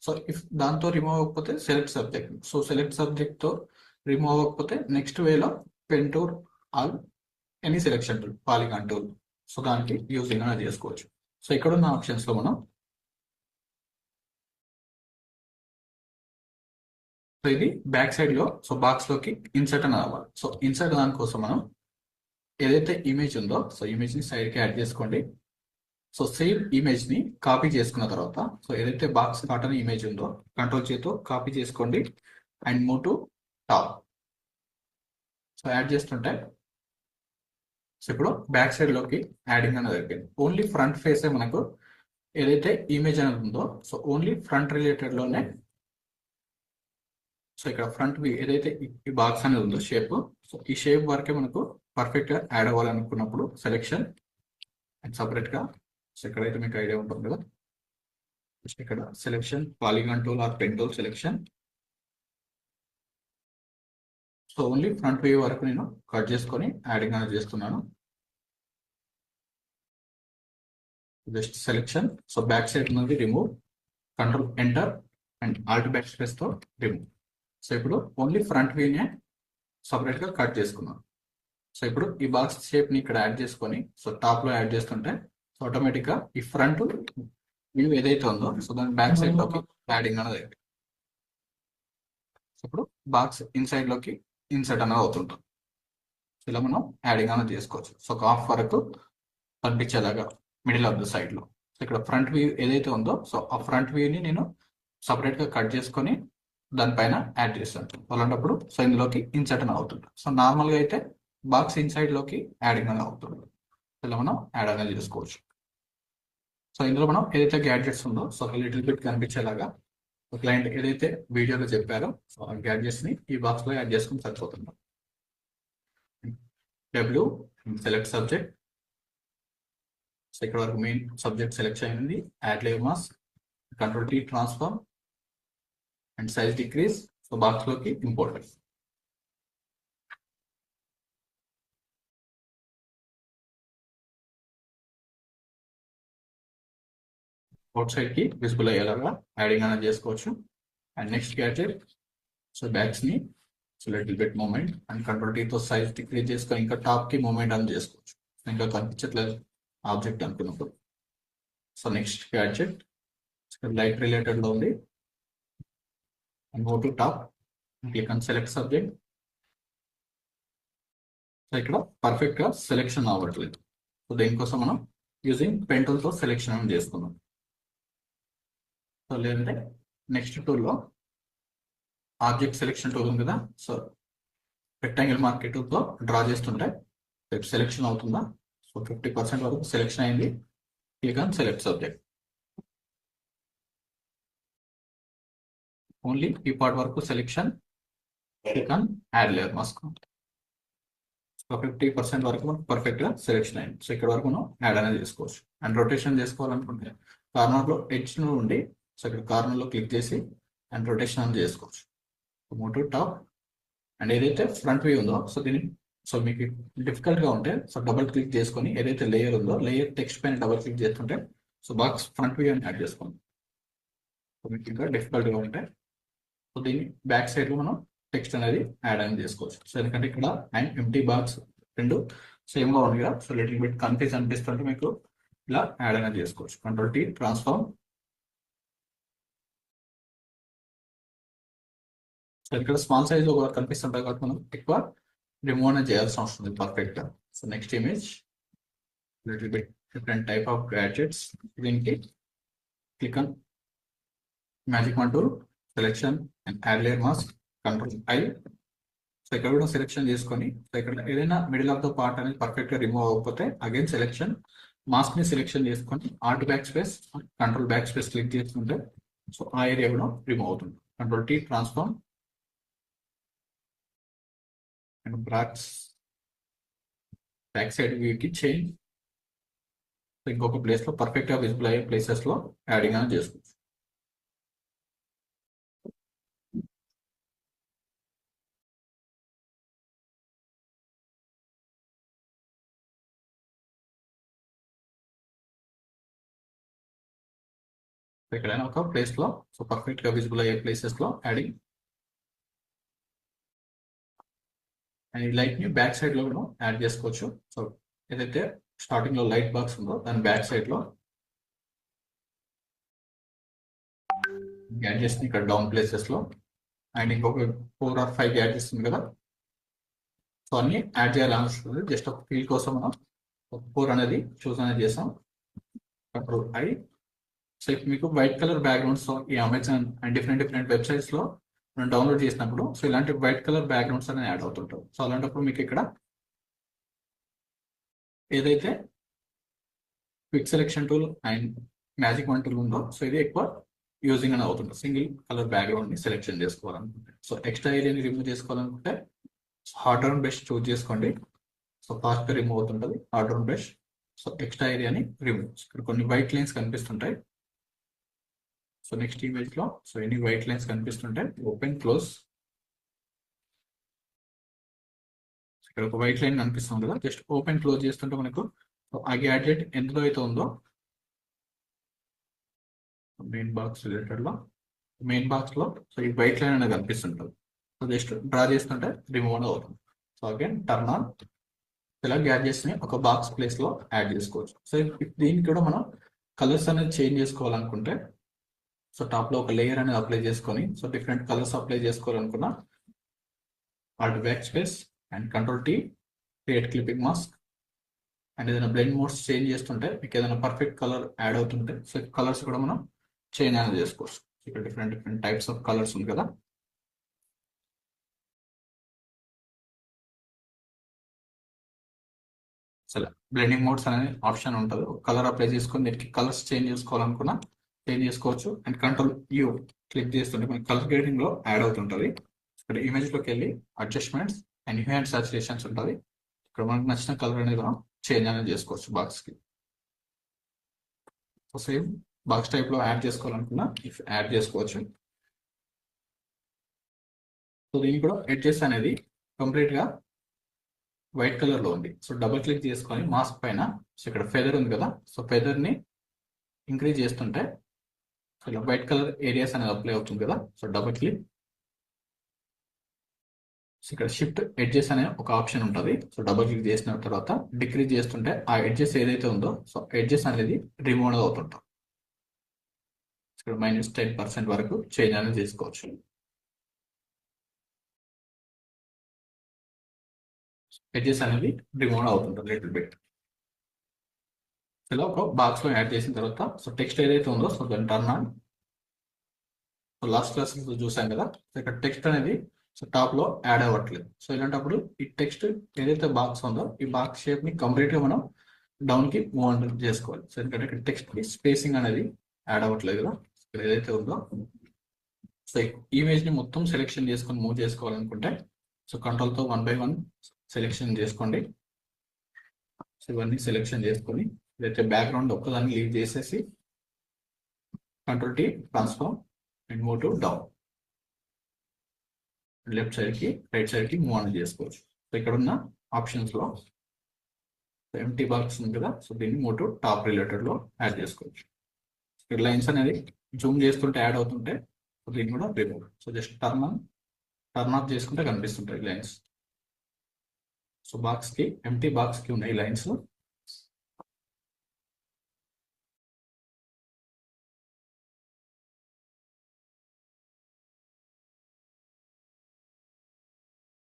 సో ఇఫ్ దాంతో రిమూవ్ అవ్వకపోతే select subject. So select subject తో రిమూవ్ అవ్వకపోతే నెక్స్ట్ వేలో pen tool all any selection tool polygon tool so దానికి యూజింగ్ అనేది చేసుకోవచ్చు. సో ఇక్కడ ఉన్న ఆప్షన్స్ లో మనం సో ఇది బ్యాక్ సైడ్ లో సో బాక్స్ లోకి ఇన్సర్ట్ అని అవ్వాలి. సో ఇన్సర్ట్ దానికోసం మనం ఏదైతే ఇమేజ్ ఉందో సో ఇమేజ్ ని సైడ్ కి యాడ్ చేసుకోండి. సో సేమ్ ఇమేజ్ ని కాపీ చేసుకున్న తర్వాత సో ఏదైతే బాక్స్ కాటన్ ఇమేజ్ ఉందో కంట్రోల్ చేతో కాపీ చేసుకోండి and move to top. So add చేస్తుంటే సో ఇప్పుడు బ్యాక్ సైడ్ లోకి యాడింగ్ అనేది అయిపోయింది. ఓన్లీ ఫ్రంట్ ఫేసే మనకు ఏదైతే ఇమేజ్ అనేది ఉందో సో ఓన్లీ ఫ్రంట్ రిలేటెడ్ లోనే సో ఇక్కడ ఫ్రంట్ ఏదైతే ఈ బాక్స్ అనేది ఉందో షేప్ సో ఈ షేప్ వరకే మనకు పర్ఫెక్ట్ గా యాడ్ అవ్వాలనుకున్నప్పుడు సెలెక్షన్ అండ్ సపరేట్ గా సో ఇక్కడైతే మీకు ఐడియా ఉంటుంది కదా ఇక్కడ selection polygon tool or pen tool selection. So only front view వరకు నేను కట్ చేసుకొని యాడింగ్ అనేది చేస్తున్నాను. Just selection so back side ఉన్నది remove control enter and alt backspace తో రిమూవ్. సో ఇప్పుడు ఓన్లీ ఫ్రంట్ వ్యూనే సపరేట్ గా కట్ చేసుకున్నాను. సో ఇప్పుడు ఈ బాక్స్ షేప్ ని ఇక్కడ యాడ్ చేసుకొని సో టాప్ లో యాడ్ చేస్తుంటే సో ఆటోమేటిక్ గా ఈ ఫ్రంట్ వ్యూ ఏదైతే ఉందో సో దాని బ్యాక్ సైడ్ లోకి యాడింగ్ అనేది అయింది. ఇప్పుడు బాక్స్ ఇన్సైడ్ లోకి ఇన్సర్ట్ అనేది అవుతుంటుంది. సో ఇలా మనం యాడింగ్ అనేది చేసుకోవచ్చు. సో ఒక హాఫ్ వరకు కనిపించేలాగా మిడిల్ ఆఫ్ ద సైడ్ లో. సో ఇక్కడ ఫ్రంట్ వ్యూ ఏదైతే ఉందో సో ఆ ఫ్రంట్ వ్యూని నేను సపరేట్ గా కట్ చేసుకొని దానిపైన యాడ్ చేస్తాను. అలాంటప్పుడు సో ఇందులోకి ఇన్సర్ట్ అని అవుతుంది. సో నార్మల్ గా అయితే బాక్స్ ఇన్సైడ్ లోకి యాడింగ్ అనేది అవుతుంది. ఇలా మనం యాడ్ అనేది చేసుకోవచ్చు. సో ఇందులో మనం ఏదైతే గ్యాడ్జెట్స్ ఉందో సో లిటిల్ బిట్ కనిపించేలాగా క్లయింట్ ఏదైతే వీడియోలో చెప్పారో సో ఆ గ్యాడ్జెట్స్ ని ఈ బాక్స్ లో యాడ్ చేసుకుని సరిపోతుంది. W select subject. సో ఇక్కడ వరకు మెయిన్ సబ్జెక్ట్ సెలెక్ట్ అయింది. Add layer mask, control T transform and size decrease. So box లోకి ఇంపోర్ట్. అవుట్ సైడ్ కి విజిబుల్ అయ్యేలాగా యాడింగ్ అనేది చేసుకోవచ్చు. And next gadget so box ని so little bit movement and control T తో size decrease చేసుకొని ఇంకా టాప్ కి మూమెంట్ అని చేసుకోవచ్చు. ఇంకా కనిపించట్లేదు ఆబ్జెక్ట్ అనుకున్నప్పుడు. So next gadget light related లో ఉంది. And go to top click on select subject. So ఇక్కడ పర్ఫెక్ట్ గా సెలెక్షన్ అవ్వట్లేదు. సో దీనికోసం మనం యూజింగ్ పెన్ టూల్ తో సెలెక్షన్ అని చేసుకున్నాం. సో లేదంటే నెక్స్ట్ టూల్లో ఆబ్జెక్ట్ సెలెక్షన్ టూల్ ఉంది కదా సో రెక్టాంగిల్ మార్కెట్ టూల్ తో డ్రా చేస్తుంటే సెలెక్షన్ అవుతుందా సో 50% వరకు సెలెక్షన్ అయింది. Click on select subject. Only ఈ పార్ట్ వరకు selection. Click on add layer mask. So 50% వరకు మనకు పర్ఫెక్ట్ గా సెలెక్షన్ అయింది. సో ఇక్కడ వరకు మనం యాడ్ అనేది చేసుకోవచ్చు. అండ్ రొటేషన్ చేసుకోవాలనుకుంటే కార్నర్ లో ఎడ్జ్ నుండి సో ఇక్కడ కార్నర్ లో క్లిక్ చేసి అండ్ రొటేషన్ అని చేసుకోవచ్చు. Move to top. అండ్ ఏదైతే ఫ్రంట్ వ్యూ ఉందో సో దీన్ని సో మీకు డిఫికల్ట్ గా ఉంటే సో డబుల్ క్లిక్ చేసుకొని ఏదైతే లేయర్ ఉందో లేయర్ టెక్స్ట్ పైన డబుల్ క్లిక్ చేస్తుంటే సో బాక్స్ ఫ్రంట్ వ్యూ అని యాడ్ చేసుకోండి. సో మీకు ఇంకా డిఫికల్ట్ గా ఉంటే సో దీన్ని బ్యాక్ సైడ్ లో మనం టెక్స్ట్ అనేది యాడ్ అనేది చేసుకోవచ్చు. సో ఎందుకంటే ఇక్కడ అండ్ ఎంటీ బాక్స్ రెండు సేమ్ గా ఉంది కదా సో లిటిల్ బిట్ కన్ఫ్యూజ్ అనిపిస్తుంటే మీకు ఇలా యాడ్ అనేది చేసుకోవచ్చు. Control T transform. సో ఇక్కడ స్మాల్ సైజ్ లో కనిపిస్తుంటాయి కాబట్టి మనం ఎక్కువ రిమూవ్ అనేది చేయాల్సిన అవసరం ఉంది పర్ఫెక్ట్ గా. So next image little bit different type of gadgets. దీనికి click on magic wand tool selection and add layer mask control I. So ఇక్కడ కూడా సెలెక్షన్ చేసుకొని సో ఇక్కడ ఏదైనా మిడిల్ ఆఫ్ ద పార్ట్ అనేది పర్ఫెక్ట్ గా రిమూవ్ అవ్వకపోతే అగైన్ సెలెక్షన్ మాస్క్ ని సెలెక్షన్ చేసుకొని alt backspace control backspace click చేసుకుంటే సో ఆ ఏరియా కూడా రిమూవ్ అవుతుంది. Control T transform and back side వ్యూకి change. ఇంకొక ప్లేస్ లో పర్ఫెక్ట్ గా విజిబుల్ అయ్యే ప్లేసెస్ లో యాడింగ్ అనేది చేసుకోవచ్చు. ఎక్కడైనా ఒక ప్లేస్ లో సో పర్ఫెక్ట్ గా విజిబుల్ అయ్యే ప్లేసెస్ లో యాడింగ్. అండ్ ఈ లైట్ ని బ్యాక్ సైడ్ లో కూడా యాడ్ చేసుకోవచ్చు. సో ఏదైతే స్టార్టింగ్ లో లైట్ బాక్స్ ఉందో దాని బ్యాక్ సైడ్ లో గ్యాడ్జెట్స్ ని ఇక్కడ డౌన్ ప్లేసెస్ లో అండ్ ఇంకొక 4 or 5 గ్యాడ్జెట్స్ ఉంది కదా సో అన్ని యాడ్ చేయాలని వస్తుంది. జస్ట్ ఒక ఫీల్ కోసం మనం 4 అనేది చూస్ అనేది చేసాం. Control I. సో ఇప్పుడు మీకు వైట్ కలర్ బ్యాక్గ్రౌండ్స్ ఈ అమెజాన్ అండ్ డిఫరెంట్ వెబ్సైట్స్ లో మనం డౌన్లోడ్ చేసినప్పుడు సో ఇలాంటి వైట్ కలర్ బ్యాక్గ్రౌండ్స్ అనేది యాడ్ అవుతుంటాయి. సో అలాంటప్పుడు మీకు ఇక్కడ ఏదైతే quick selection tool and magic wand tool ఉందో సో ఇది ఎక్కువ యూజింగ్ అని అవుతుంది. సింగిల్ కలర్ బ్యాక్గ్రౌండ్ ని సెలెక్షన్ చేసుకోవాలనుకుంటే, సో ఎక్స్ట్రా ఏరియాని రిమూవ్ చేసుకోవాలనుకుంటే హార్డ్ రౌండ్ బ్రష్ చూస్ చేసుకోండి. సో ఫాస్ట్ రిమూవ్ అవుతుంటుంది hard round brush. So extra ఏరియాని రిమూవ్. ఇక్కడ కొన్ని వైట్ లైన్స్ కనిపిస్తుంటాయి. సో నెక్స్ట్ ఇమేజ్ లో సో ఎన్ని వైట్ లైన్స్ కనిపిస్తుంటాయి, ఓపెన్ క్లోజ్. ఇక్కడ ఒక వైట్ లైన్ కనిపిస్తుంది కదా, జస్ట్ ఓపెన్ క్లోజ్ చేస్తుంటే మనకు ఆ గ్యాడ్జెట్ ఎందులో అయితే ఉందో మెయిన్ బాక్స్ రిలేటెడ్ లో మెయిన్ బాక్స్ లో సో ఈ వైట్ లైన్ అనేది కనిపిస్తుంటుంది. సో జస్ట్ డ్రా చేస్తుంటే రిమూవ్ అనేది అవుతుంది. So again turn on. ఇలా గ్యాడ్జెట్స్ ని ఒక బాక్స్ ప్లేస్ లో యాడ్ చేసుకోవచ్చు. సో దీనికి కూడా మనం కలర్స్ అనేది చేంజ్ చేసుకోవాలనుకుంటే సో టాప్ లో ఒక లేయర్ అనేది అప్లై చేసుకొని సో డిఫరెంట్ కలర్స్ అప్లై చేసుకోవాలనుకున్నా alt backspace and control T, create clipping mask. And ఏదైనా బ్లెండ్ మోడ్స్ చేంజ్ చేస్తుంటే మీకు ఏదైనా పర్ఫెక్ట్ కలర్ యాడ్ అవుతుంటే సో కలర్స్ కూడా మనం చేంజ్ అనేది చేసుకోవచ్చు. ఇక్కడ డిఫరెంట్ టైప్స్ ఆఫ్ కలర్స్ ఉంది కదా. సరే, బ్లెండింగ్ మోడ్స్ అనే ఆప్షన్ ఉంటుంది. ఒక కలర్ అప్లై చేసుకొని దీనికి కలర్స్ చేంజ్ చేసుకోవాలనుకున్నా చేంజ్ చేసుకోవచ్చు. అండ్ కంట్రోల్ యూ క్లిక్ చేస్తుంటే మనకి కలర్ గ్రేడింగ్ లో యాడ్ అవుతుంటుంది. ఇక్కడ ఇమేజ్ లోకి వెళ్ళి adjustments and hue and saturations ఉంటుంది. ఇక్కడ మనకు నచ్చిన కలర్ అనేది మనం చేంజ్ అనేది చేసుకోవచ్చు బాక్స్ కి. సో సేమ్ బాక్స్ టైప్ లో యాడ్ చేసుకోవాలనుకున్నా ఇఫ్ యాడ్ చేసుకోవచ్చు. సో దీనికి కూడా ఎడ్జెస్ అనేది కంప్లీట్ గా వైట్ కలర్ లో ఉంది. సో డబుల్ క్లిక్ చేసుకొని మాస్క్ పైన సో ఇక్కడ ఫెదర్ ఉంది కదా, సో ఫెదర్ ని ఇంక్రీజ్ చేస్తుంటే సో ఇలా వైట్ కలర్ ఏరియాస్ అనేది అప్లై అవుతుంది కదా. So double click. సో ఇక్కడ షిఫ్ట్ ఎడ్జెస్ అనే ఒక ఆప్షన్ ఉంటుంది. సో డబుల్ క్లిక్ చేసిన తర్వాత డిక్రీజ్ చేస్తుంటే ఆ ఎడ్జెస్ ఏదైతే ఉందో సో ఎడ్జెస్ అనేది రిమూవ్ అవుతుంటాం. ఇక్కడ -10% వరకు చేంజ్ అనేది చేసుకోవచ్చు. ఎడ్జెస్ అనేది రిమూవ్ అవుతుంటుంది లిటిల్ బిట్. ఇలా ఒక బాక్స్ లో యాడ్ చేసిన తర్వాత సో టెక్స్ట్ ఏదైతే ఉందో సో దాన్ని turn on. So last class చూసాం కదా, సో ఇక్కడ టెక్స్ట్ అనేది సో టాప్ లో యాడ్ అవ్వట్లేదు. సో ఇలాంటప్పుడు ఈ టెక్స్ట్ ఏదైతే బాక్స్ ఉందో ఈ బాక్స్ షేప్ ని కంప్లీట్ గా మనం డౌన్ కి మూవ్ చేసుకోవాలి. సో ఎందుకంటే ఇక్కడ టెక్స్ట్ కి స్పేసింగ్ అనేది యాడ్ అవ్వట్లేదు కదా. ఇక్కడ ఏదైతే ఉందో సో ఇమేజ్ ని మొత్తం సెలెక్షన్ చేసుకొని మూవ్ చేసుకోవాలనుకుంటే సో కంట్రోల్ తో 1 by 1 సెలెక్షన్ చేసుకోండి. సో ఇవన్నీ సెలెక్షన్ చేసుకొని ఇదైతే బ్యాక్గ్రౌండ్ ఒక్కదాన్ని లీవ్ చేసేసి control T transform and move to down. Left side కి రైట్ సైడ్ కి మూవ్ అనేది చేసుకోవచ్చు. సో ఇక్కడ ఉన్న ఆప్షన్స్ లో ఎంటీ బాక్స్ ఉంది కదా, సో దీన్ని మూవ్ టు టాప్ రిలేటెడ్ లో యాడ్ చేసుకోవచ్చు. ఇక్కడ లైన్స్ అనేది జూమ్ చేస్తుంటే యాడ్ అవుతుంటే దీన్ని కూడా remove. So just turn off చేసుకుంటే కనిపిస్తుంటాయి లైన్స్. సో బాక్స్ కి ఎంటీ బాక్స్ కి ఉన్నాయి లైన్స్.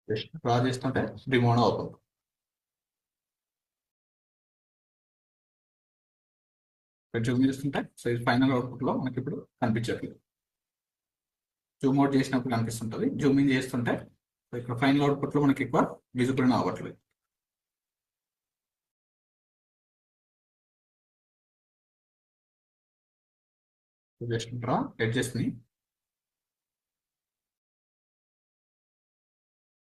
జస్ట్ డ్రా చేస్తుంటే రిమూవ్ అవుతుంది. జూమ్ చేస్తుంటే సో ఇది ఫైనల్ అవుట్పుట్ లో మనకి ఇప్పుడు కనిపించట్లేదు. జూమ్ అవుట్ చేసినప్పుడు కనిపిస్తుంటుంది, జూమ్ ఇన్ చేస్తుంటే ఇక్కడ ఫైనల్ అవుట్పుట్ లో మనకి ఎక్కువ విజిబుల్ అవ్వట్లేదు. జస్ట్ డ్రా ఎడ్జెస్ ని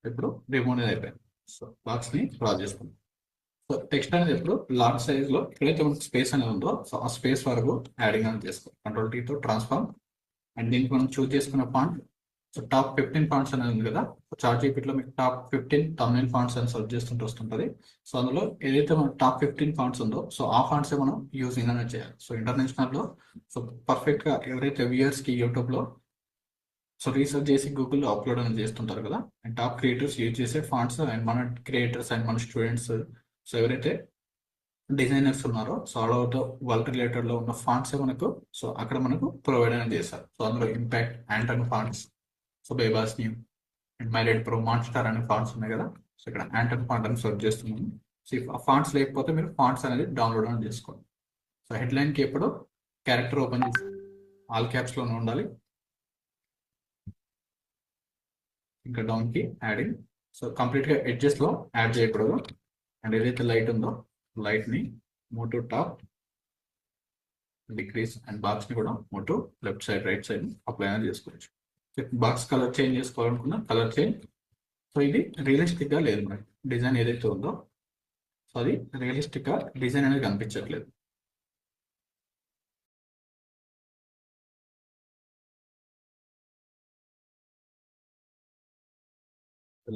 ఇప్పుడు రిమూవ్ అనేది అయిపోయింది. సో బాక్స్ ని డ్రా చేసుకుంటాం. సో టెక్స్ట్ అనేది ఎప్పుడు లార్జ్ సైజ్ లో ఎక్కడైతే మనకి స్పేస్ అనేది ఉందో సో ఆ స్పేస్ వరకు యాడింగ్ అనేది చేసుకోవాలి. కంట్రోల్ టీ తో ట్రాన్స్ఫార్మ్ అండ్ దీనికి మనం చూస్ చేసుకున్న ఫాంట్ సో టాప్ 15 ఫాంట్స్ అనేది ఉంది కదా. చార్ట్ జీపీటీలో మీకు టాప్ 15 thumbnail ఫాంట్స్ అని సర్చ్ చేస్తుంటే వస్తుంటుంది. సో అందులో ఏదైతే మన టాప్ 15 ఫాంట్స్ ఉందో సో ఆ ఫాంట్స్ మనం యూజింగ్ అనేది చేయాలి. సో ఇంటర్నేషనల్ లో సో పర్ఫెక్ట్ గా ఎవరైతే వ్యూయర్స్ కి యూట్యూబ్ లో సో రీసెర్చ్ చేసి గూగుల్లో అప్లోడ్ అనేది చేస్తుంటారు కదా, అండ్ టాప్ క్రియేటర్స్ యూజ్ చేసే ఫాంట్స్ అండ్ మన క్రియేటర్స్ అండ్ మన స్టూడెంట్స్ సో ఎవరైతే డిజైనర్స్ ఉన్నారో so all over the world related లో ఉన్న ఫాంట్స్ మనకు సో అక్కడ మనకు ప్రొవైడ్ అనేది చేస్తారు. సో అందులో impact, Anton fonts, so Bebas Neue and Myriad Pro, మాన్స్టార్ అనే ఫాంట్స్ ఉన్నాయి కదా. సో ఇక్కడ యాంటన్ ఫాంట్ అని సెర్చ్ చేస్తున్నాను. సో ఆ ఫాంట్స్ లేకపోతే మీరు ఫాంట్స్ అనేది డౌన్లోడ్ అని చేసుకోండి. సో హెడ్లైన్కి ఎప్పుడు క్యారెక్టర్ ఓపెన్ చేసి ఆల్ క్యాప్స్లోనే ఉండాలి. ఇంకా డౌన్కి యాడింగ్. సో కంప్లీట్గా ఎడ్జెస్లో యాడ్ చేయకూడదు. అండ్ ఏదైతే లైట్ ఉందో లైట్ని move to top, decrease, and బాక్స్ని కూడా move to left side right side apply అనేది చేసుకోవచ్చు. బాక్స్ కలర్ చేంజ్ చేసుకోవాలనుకున్నా కలర్ చేంజ్. సో ఇది రియలిస్టిక్గా లేదు మనకి డిజైన్ ఏదైతే ఉందో, సో అది రియలిస్టిక్గా డిజైన్ అనేది కనిపించట్లేదు.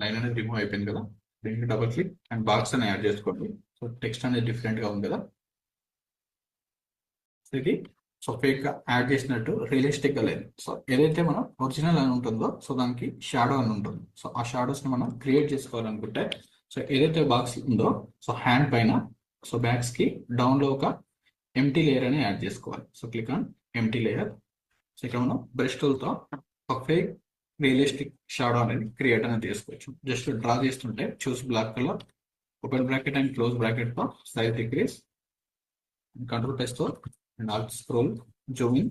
లైన్ అనేది రిమూవ్ అయిపోయింది కదా, దీనికి డబుల్ క్లిక్ అండ్ బాక్స్ అని యాడ్ చేసుకోండి. సో టెక్స్ట్ అనేది డిఫరెంట్గా ఉంది కదా, సో ఇది సో ఫేక్గా యాడ్ చేసినట్టు రియలిస్టిక్గా లేదు. సో ఏదైతే మనం ఒరిజినల్ అని ఉంటుందో సో దానికి షాడో అని ఉంటుంది. సో ఆ షాడోస్ని మనం క్రియేట్ చేసుకోవాలనుకుంటే సో ఏదైతే బాక్స్ ఉందో సో హ్యాండ్ పైన సో బ్యాగ్స్కి డౌన్లో ఒక ఎంటీ లేయర్ అని యాడ్ చేసుకోవాలి. So click on empty layer. So ఇక్కడ మనం బ్రష్ టూల్తో ఒక ఫేక్ రియలిస్టిక్ షాడో అనేది క్రియేట్ అనేది చేసుకోవచ్చు. జస్ట్ డ్రా చేస్తుంటే choose black colour, open bracket and close బ్రాకెట్తో సైజ్ డిక్రీస్, కంట్రోల్ ప్రెస్తో and alt scroll zoom in.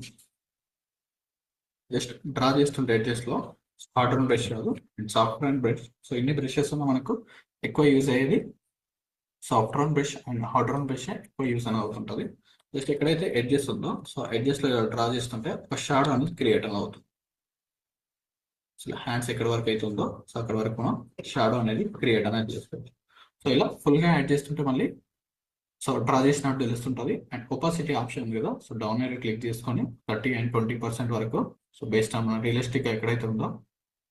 Just draw చేస్తుంటే ఎడ్జెస్లో హార్డ్ రన్ బ్రష్ కాదు and soft round brush. So ఇన్ని బ్రషెస్ ఉన్న మనకు ఎక్కువ యూజ్ అయ్యేది soft round brush and hard round brush ఎక్కువ యూజ్ అని అవుతుంటుంది. జస్ట్ ఎక్కడైతే ఎడ్జెస్ ఉందో సో ఎడ్జెస్లో డ్రా చేస్తుంటే ఒక షాడో అనేది క్రియేట్ అని అవుతుంది. సో హ్యాండ్స్ ఎక్కడి వరకు అయితే ఉందో సో అక్కడ వరకు మనం షాడో అనేది క్రియేట్ అనేది చేసుకోవచ్చు. సో ఇలా ఫుల్గా యాడ్ చేస్తుంటే మళ్ళీ సో డ్రా చేసినట్టు తెలుస్తుంటుంది. అండ్ ఒపాసిటీ ఆప్షన్ ఉంది కదా, సో డౌన్ ఏరియా క్లిక్ చేసుకొని 30 and 20% వరకు సో బేస్డ్ ఆన్ రియలిస్టిక్ ఎక్కడైతే ఉందో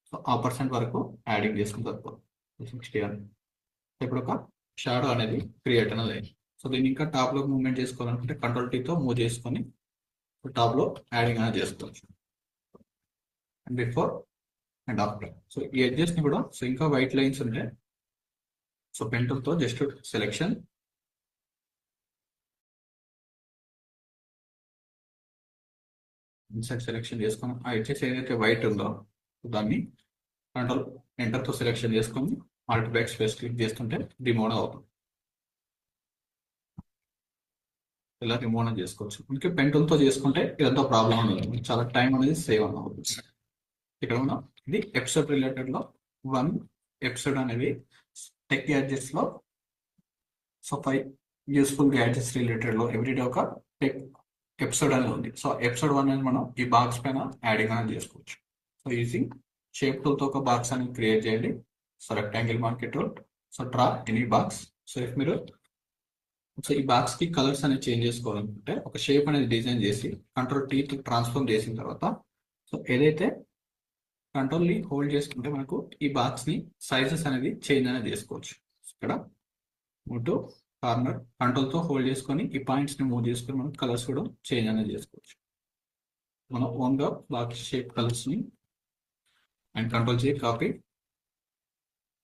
సో ఆ పర్సెంట్ వరకు యాడింగ్ చేసుకుంటారు. 60 అని ఇప్పుడు ఒక షాడో అనేది క్రియేట్ అనేది. సో దీన్ని ఇంకా టాప్లో మూవ్మెంట్ చేసుకోవాలనుకుంటే కంట్రోల్ టీతో మూవ్ చేసుకొని టాప్లో యాడింగ్ అనేది చేసుకోవచ్చు. And before and after. So ఈ ఎడ్జెస్ని కూడా సో ఇంకా వైట్ లైన్స్ ఉంటాయి. సో పెన్సిల్తో జస్ట్ సెలెక్షన్, ఇన్సర్ట్ సెలెక్షన్ చేసుకొని ఆ ఎడ్జెస్ ఏదైతే వైట్ ఉందో దాన్ని కంట్రోల్ ఎంటర్తో సెలెక్షన్ చేసుకొని ఆల్ట్ బ్యాక్ స్పేస్ క్లిక్ చేస్తుంటే రిమూవ్ అవుతుంది. ఇలా రిమూవ్ అనేది చేసుకోవచ్చు. ఇంకే పెన్సిల్తో చేసుకుంటే ఇదంతా ప్రాబ్లం ఉండదు, చాలా టైం అనేది సేవ్ అని అవుతుంది. ఇక్కడ మనం ఇది ఎపిసోడ్ రిలేటెడ్లో 1 ఎపిసోడ్ అనేది టెక్ గ్యాడ్జెట్స్లో సో 5 యూస్ఫుల్ గ్యాడ్జెట్స్ రిలేటెడ్లో ఎవ్రీడే ఒక టెక్ ఎపిసోడ్ అనేది ఉంది. సో ఎపిసోడ్ 1 అనేది మనం ఈ బాక్స్ పైన యాడింగ్ అనేది చేసుకోవచ్చు. సో యూజింగ్ షేప్ టూల్తో ఒక బాక్స్ అనేది క్రియేట్ చేయండి. So rectangle marquee tool, so draw any box. So if మీరు సో ఈ బాక్స్కి కలర్స్ అనేది చేంజ్ చేసుకోవాలనుకుంటే ఒక షేప్ అనేది డిజైన్ చేసి కంట్రోల్ టీ ట్రాన్స్ఫార్మ్ చేసిన తర్వాత సో ఏదైతే కంట్రోల్ని హోల్డ్ చేసుకుంటే మనకు ఈ బాక్స్ని సైజెస్ అనేది చేంజ్ అనేది చేసుకోవచ్చు. ఇక్కడ మూవ్ టు కార్నర్ కంట్రోల్తో హోల్డ్ చేసుకొని ఈ పాయింట్స్ని మూవ్ చేసుకొని మనం కలర్స్ కూడా చేంజ్ అనేది చేసుకోవచ్చు. మనం ఓన్గా బాక్స్ షేప్ కలర్స్ని అండ్ కంట్రోల్ చేయి కాపీ.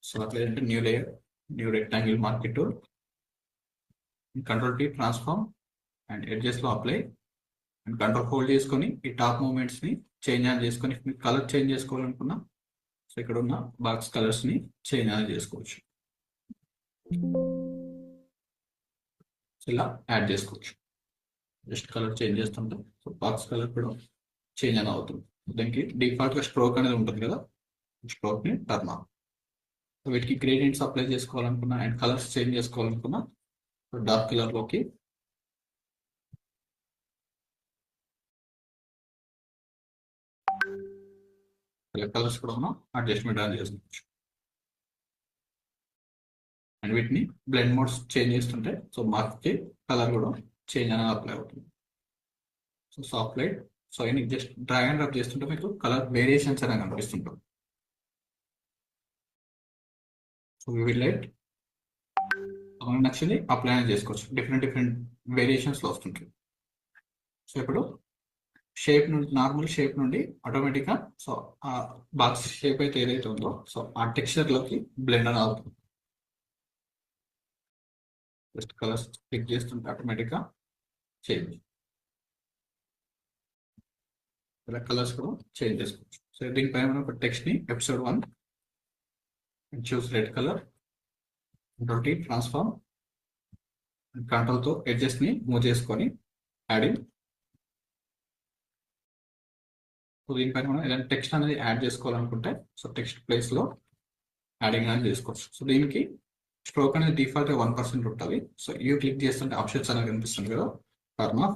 సో అట్లేదంటే new layer, new rectangle marquee tool, control T transform and ఎడ్జెస్లో అప్లై అండ్ కంట్రోల్ హోల్డ్ చేసుకొని ఈ టాప్ మూమెంట్స్ని చేంజ్ అనేది చేసుకొని మీరు కలర్ చేంజ్ చేసుకోవాలనుకున్నా సో ఇక్కడ ఉన్న బాక్స్ కలర్స్ని చేంజ్ అనేది చేసుకోవచ్చు. ఇలా యాడ్ చేసుకోవచ్చు. జస్ట్ కలర్ చేంజ్ చేస్తుంటే సో బాక్స్ కలర్ కూడా చేంజ్ అని అవుతుంది. దానికి డిఫాల్ట్గా స్ట్రోక్ అనేది ఉంటుంది కదా, స్ట్రోక్ని టర్న్ ఆఫ్. వీటికి గ్రేడియంట్స్ అప్లై చేసుకోవాలనుకున్నా అండ్ కలర్స్ చేంజ్ చేసుకోవాలనుకున్నా డార్క్ కలర్లోకి కలర్స్ కూడా మనం అడ్జస్ట్మెంట్ అనేది చేసుకోవచ్చు. అండ్ వీటిని బ్లెండ్ మోడ్స్ చేంజ్ చేస్తుంటే సో మార్క్కి కలర్ కూడా చేంజ్ అనేది అప్లై అవుతుంది. సో సాఫ్ట్ లైట్, సో ఇన్ని జస్ట్ డ్రాగ్ అండ్ డ్రాప్ చేస్తుంటే మీకు కలర్ వేరియేషన్స్ అనేది కనిపిస్తుంటుంది. సో వివిడ్ లైట్ మనం నచ్చింది అప్లై అనేది చేసుకోవచ్చు. డిఫరెంట్ వేరియేషన్స్లో వస్తుంటుంది. సో ఇప్పుడు షేప్ నుండి నార్మల్ షేప్ నుండి ఆటోమేటిక్గా సో ఆ బాక్స్ షేప్ అయితే ఏదైతే ఉందో సో ఆ టెక్స్చర్లోకి బ్లెండ్ అని అవుతుంది. జస్ట్ కలర్స్ క్లిక్ చేస్తుంటే ఆటోమేటిక్గా చేంజ్, ఇలా కలర్స్ కూడా చేంజ్ చేసుకోవచ్చు. సో దీనిపైన మనం ఒక టెక్స్ట్ని episode 1 choose red colour Control T transform, control తో ఎడ్జెస్ ని మూవ్ చేసుకొని యాడింగ్. సో దీనిపైన మనం ఏదైనా టెక్స్ట్ అనేది యాడ్ చేసుకోవాలనుకుంటే సో టెక్స్ట్ ప్లేస్ లో యాడింగ్ అనేది చేసుకోవచ్చు. సో దీనికి స్ట్రోక్ అనేది డిఫాల్ట్ 1% ఉంటుంది. సో యూ క్లిక్ చేస్తుంటే ఆప్షన్స్ అనేది కనిపిస్తుంది కదా, ఫార్మా.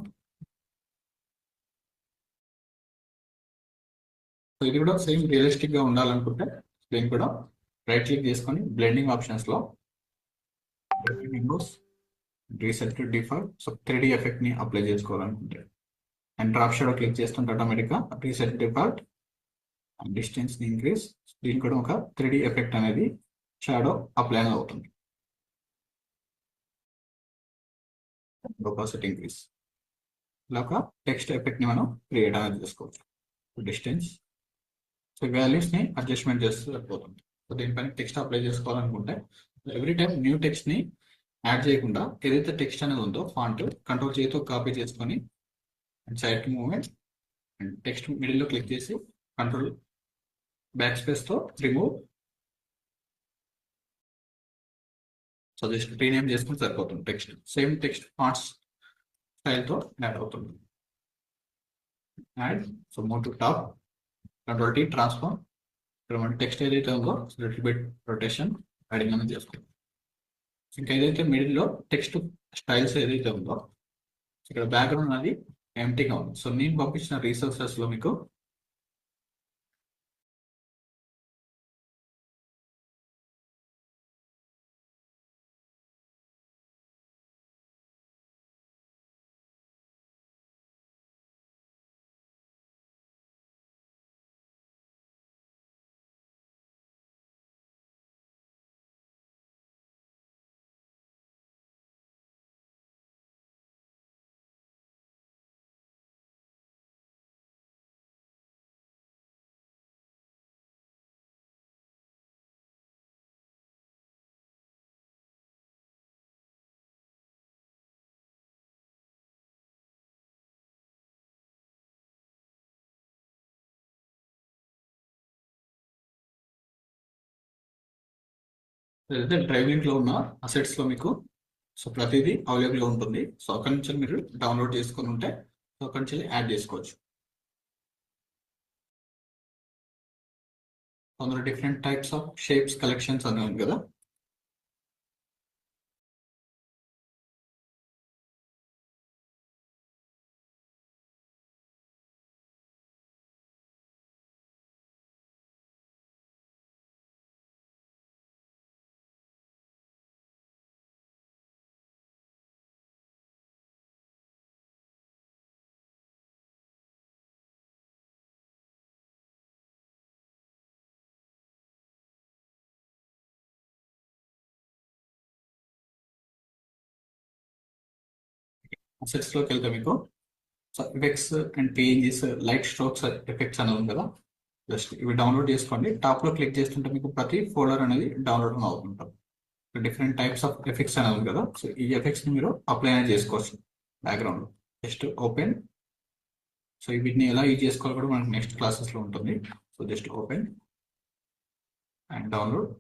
సో ఇది కూడా సేమ్ రియలిస్టిక్ గా ఉండాలనుకుంటే దీన్ని కూడా రైట్ క్లిక్ చేసుకొని బ్లెండింగ్ ఆప్షన్స్ లో reset to default. So 3D effect ని అప్లై చేసుకోవాలనుకుంటే అండ్ డ్రాప్ షాడో క్లిక్ చేస్తుంటే ఆటోమేటిక్ గా రీసెట్ డిఫాల్ట్ అండ్ డిస్టెన్స్ ని ఇంక్రీజ్. దీనికి కూడా ఒక 3D ఎఫెక్ట్ అనేది షాడో అప్లై అవుతుంది. opacity increase. ఇలా ఒక టెక్స్ట్ ఎఫెక్ట్ ని మనం క్రియేట్ అనేది చేసుకోవచ్చు. డిస్టెన్స్, సో వాల్యూస్ ని అడ్జస్ట్మెంట్ చేస్తే సరిపోతుంది. సో దీనిపైన టెక్స్ట్ అప్లై చేసుకోవాలనుకుంటే ఎవ్రీ టైం న్యూ టెక్స్ట్ ని యాడ్ చేయకుండా ఏదైతే టెక్స్ట్ అనేది ఉందో ఫాంట్ కంట్రోల్ చేతితో కాపీ చేసుకొని side movement and text middle లో క్లిక్ చేసి కంట్రోల్ బ్యాక్ స్పేస్ తో రిమూవ్. సో జస్ట్ రీనేమ్ చేసుకుని సరిపోతుంది. Text same text fonts style తో యాడ్ అవుతుంది. Add, so move to top, control T transform. ఇక్కడ మన టెక్స్ట్ ఏదైతే ఉందో లిటిల్ బిట్ రొటేషన్ యాడింగ్ అనేది చేసుకోండి. ఇంకా ఏదైతే మిడిల్ లో టెక్స్ట్ స్టైల్స్ ఏదైతే ఉందో ఇక్కడ బ్యాక్గ్రౌండ్ అనేది ఎంటీగా ఉంది. సో నేను పంపించిన రీసోర్సెస్ లో మీకు ఏదైతే డ్రైవ్ లింక్ లో ఉన్న అసెట్స్ లో మీకు సో ప్రతిదీ అవైలబుల్ గా ఉంటుంది. సో అక్కడి నుంచి మీరు డౌన్లోడ్ చేసుకొని ఉంటే సో అక్కడి నుంచి యాడ్ చేసుకోవచ్చు. అందులో different types of shapes collections అని ఉంది కదా. అసెట్స్ లోకి వెళ్తే మీకు so effects and PNGs light strokes effects అనేది ఉంది కదా. జస్ట్ ఇవి డౌన్లోడ్ చేసుకోండి. టాప్ లో క్లిక్ చేస్తుంటే మీకు ప్రతి ఫోల్డర్ అనేది డౌన్లోడ్ అవుతుంటాం. డిఫరెంట్ టైప్స్ ఆఫ్ ఎఫెక్ట్స్ అనేది ఉంది కదా. సో ఈ ఎఫెక్ట్స్ ని మీరు అప్లై అనేది చేసుకోవచ్చు బ్యాక్గ్రౌండ్ లో. Just open. సో వీటిని ఎలా యూజ్ చేసుకోవాలి కూడా మనకి నెక్స్ట్ క్లాసెస్ లో ఉంటుంది. So just open and download.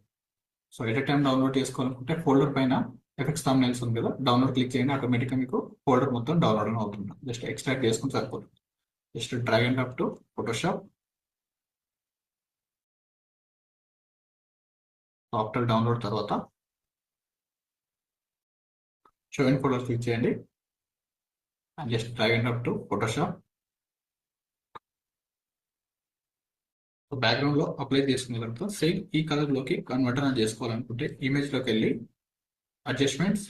So at time download చేసుకోవాలనుకుంటే ఫోల్డర్ పైన ఎఫెక్ట్స్ థంబ్నెయిల్స్ ఉంది కదా, డౌన్లోడ్ క్లిక్ చేయండి. ఆటోమేటిక్గా మీకు ఫోల్డర్ మొత్తం డౌన్లోడ్ అవుతుంది. జస్ట్ ఎక్స్ట్రాక్ట్ చేసుకుని సరిపోతుంది. Just drag and drop to Photoshop. After download తర్వాత షో ఇన్ ఫోల్డర్ క్లిక్ చేయండి and just drag and drop to Photoshop. Background లో అప్లై చేసుకున్న తర్వాత సేమ్ ఈ కలర్ లోకి కన్వర్ట్ అనేది చేసుకోవాలనుకుంటే ఇమేజ్ లోకి వెళ్ళి adjustments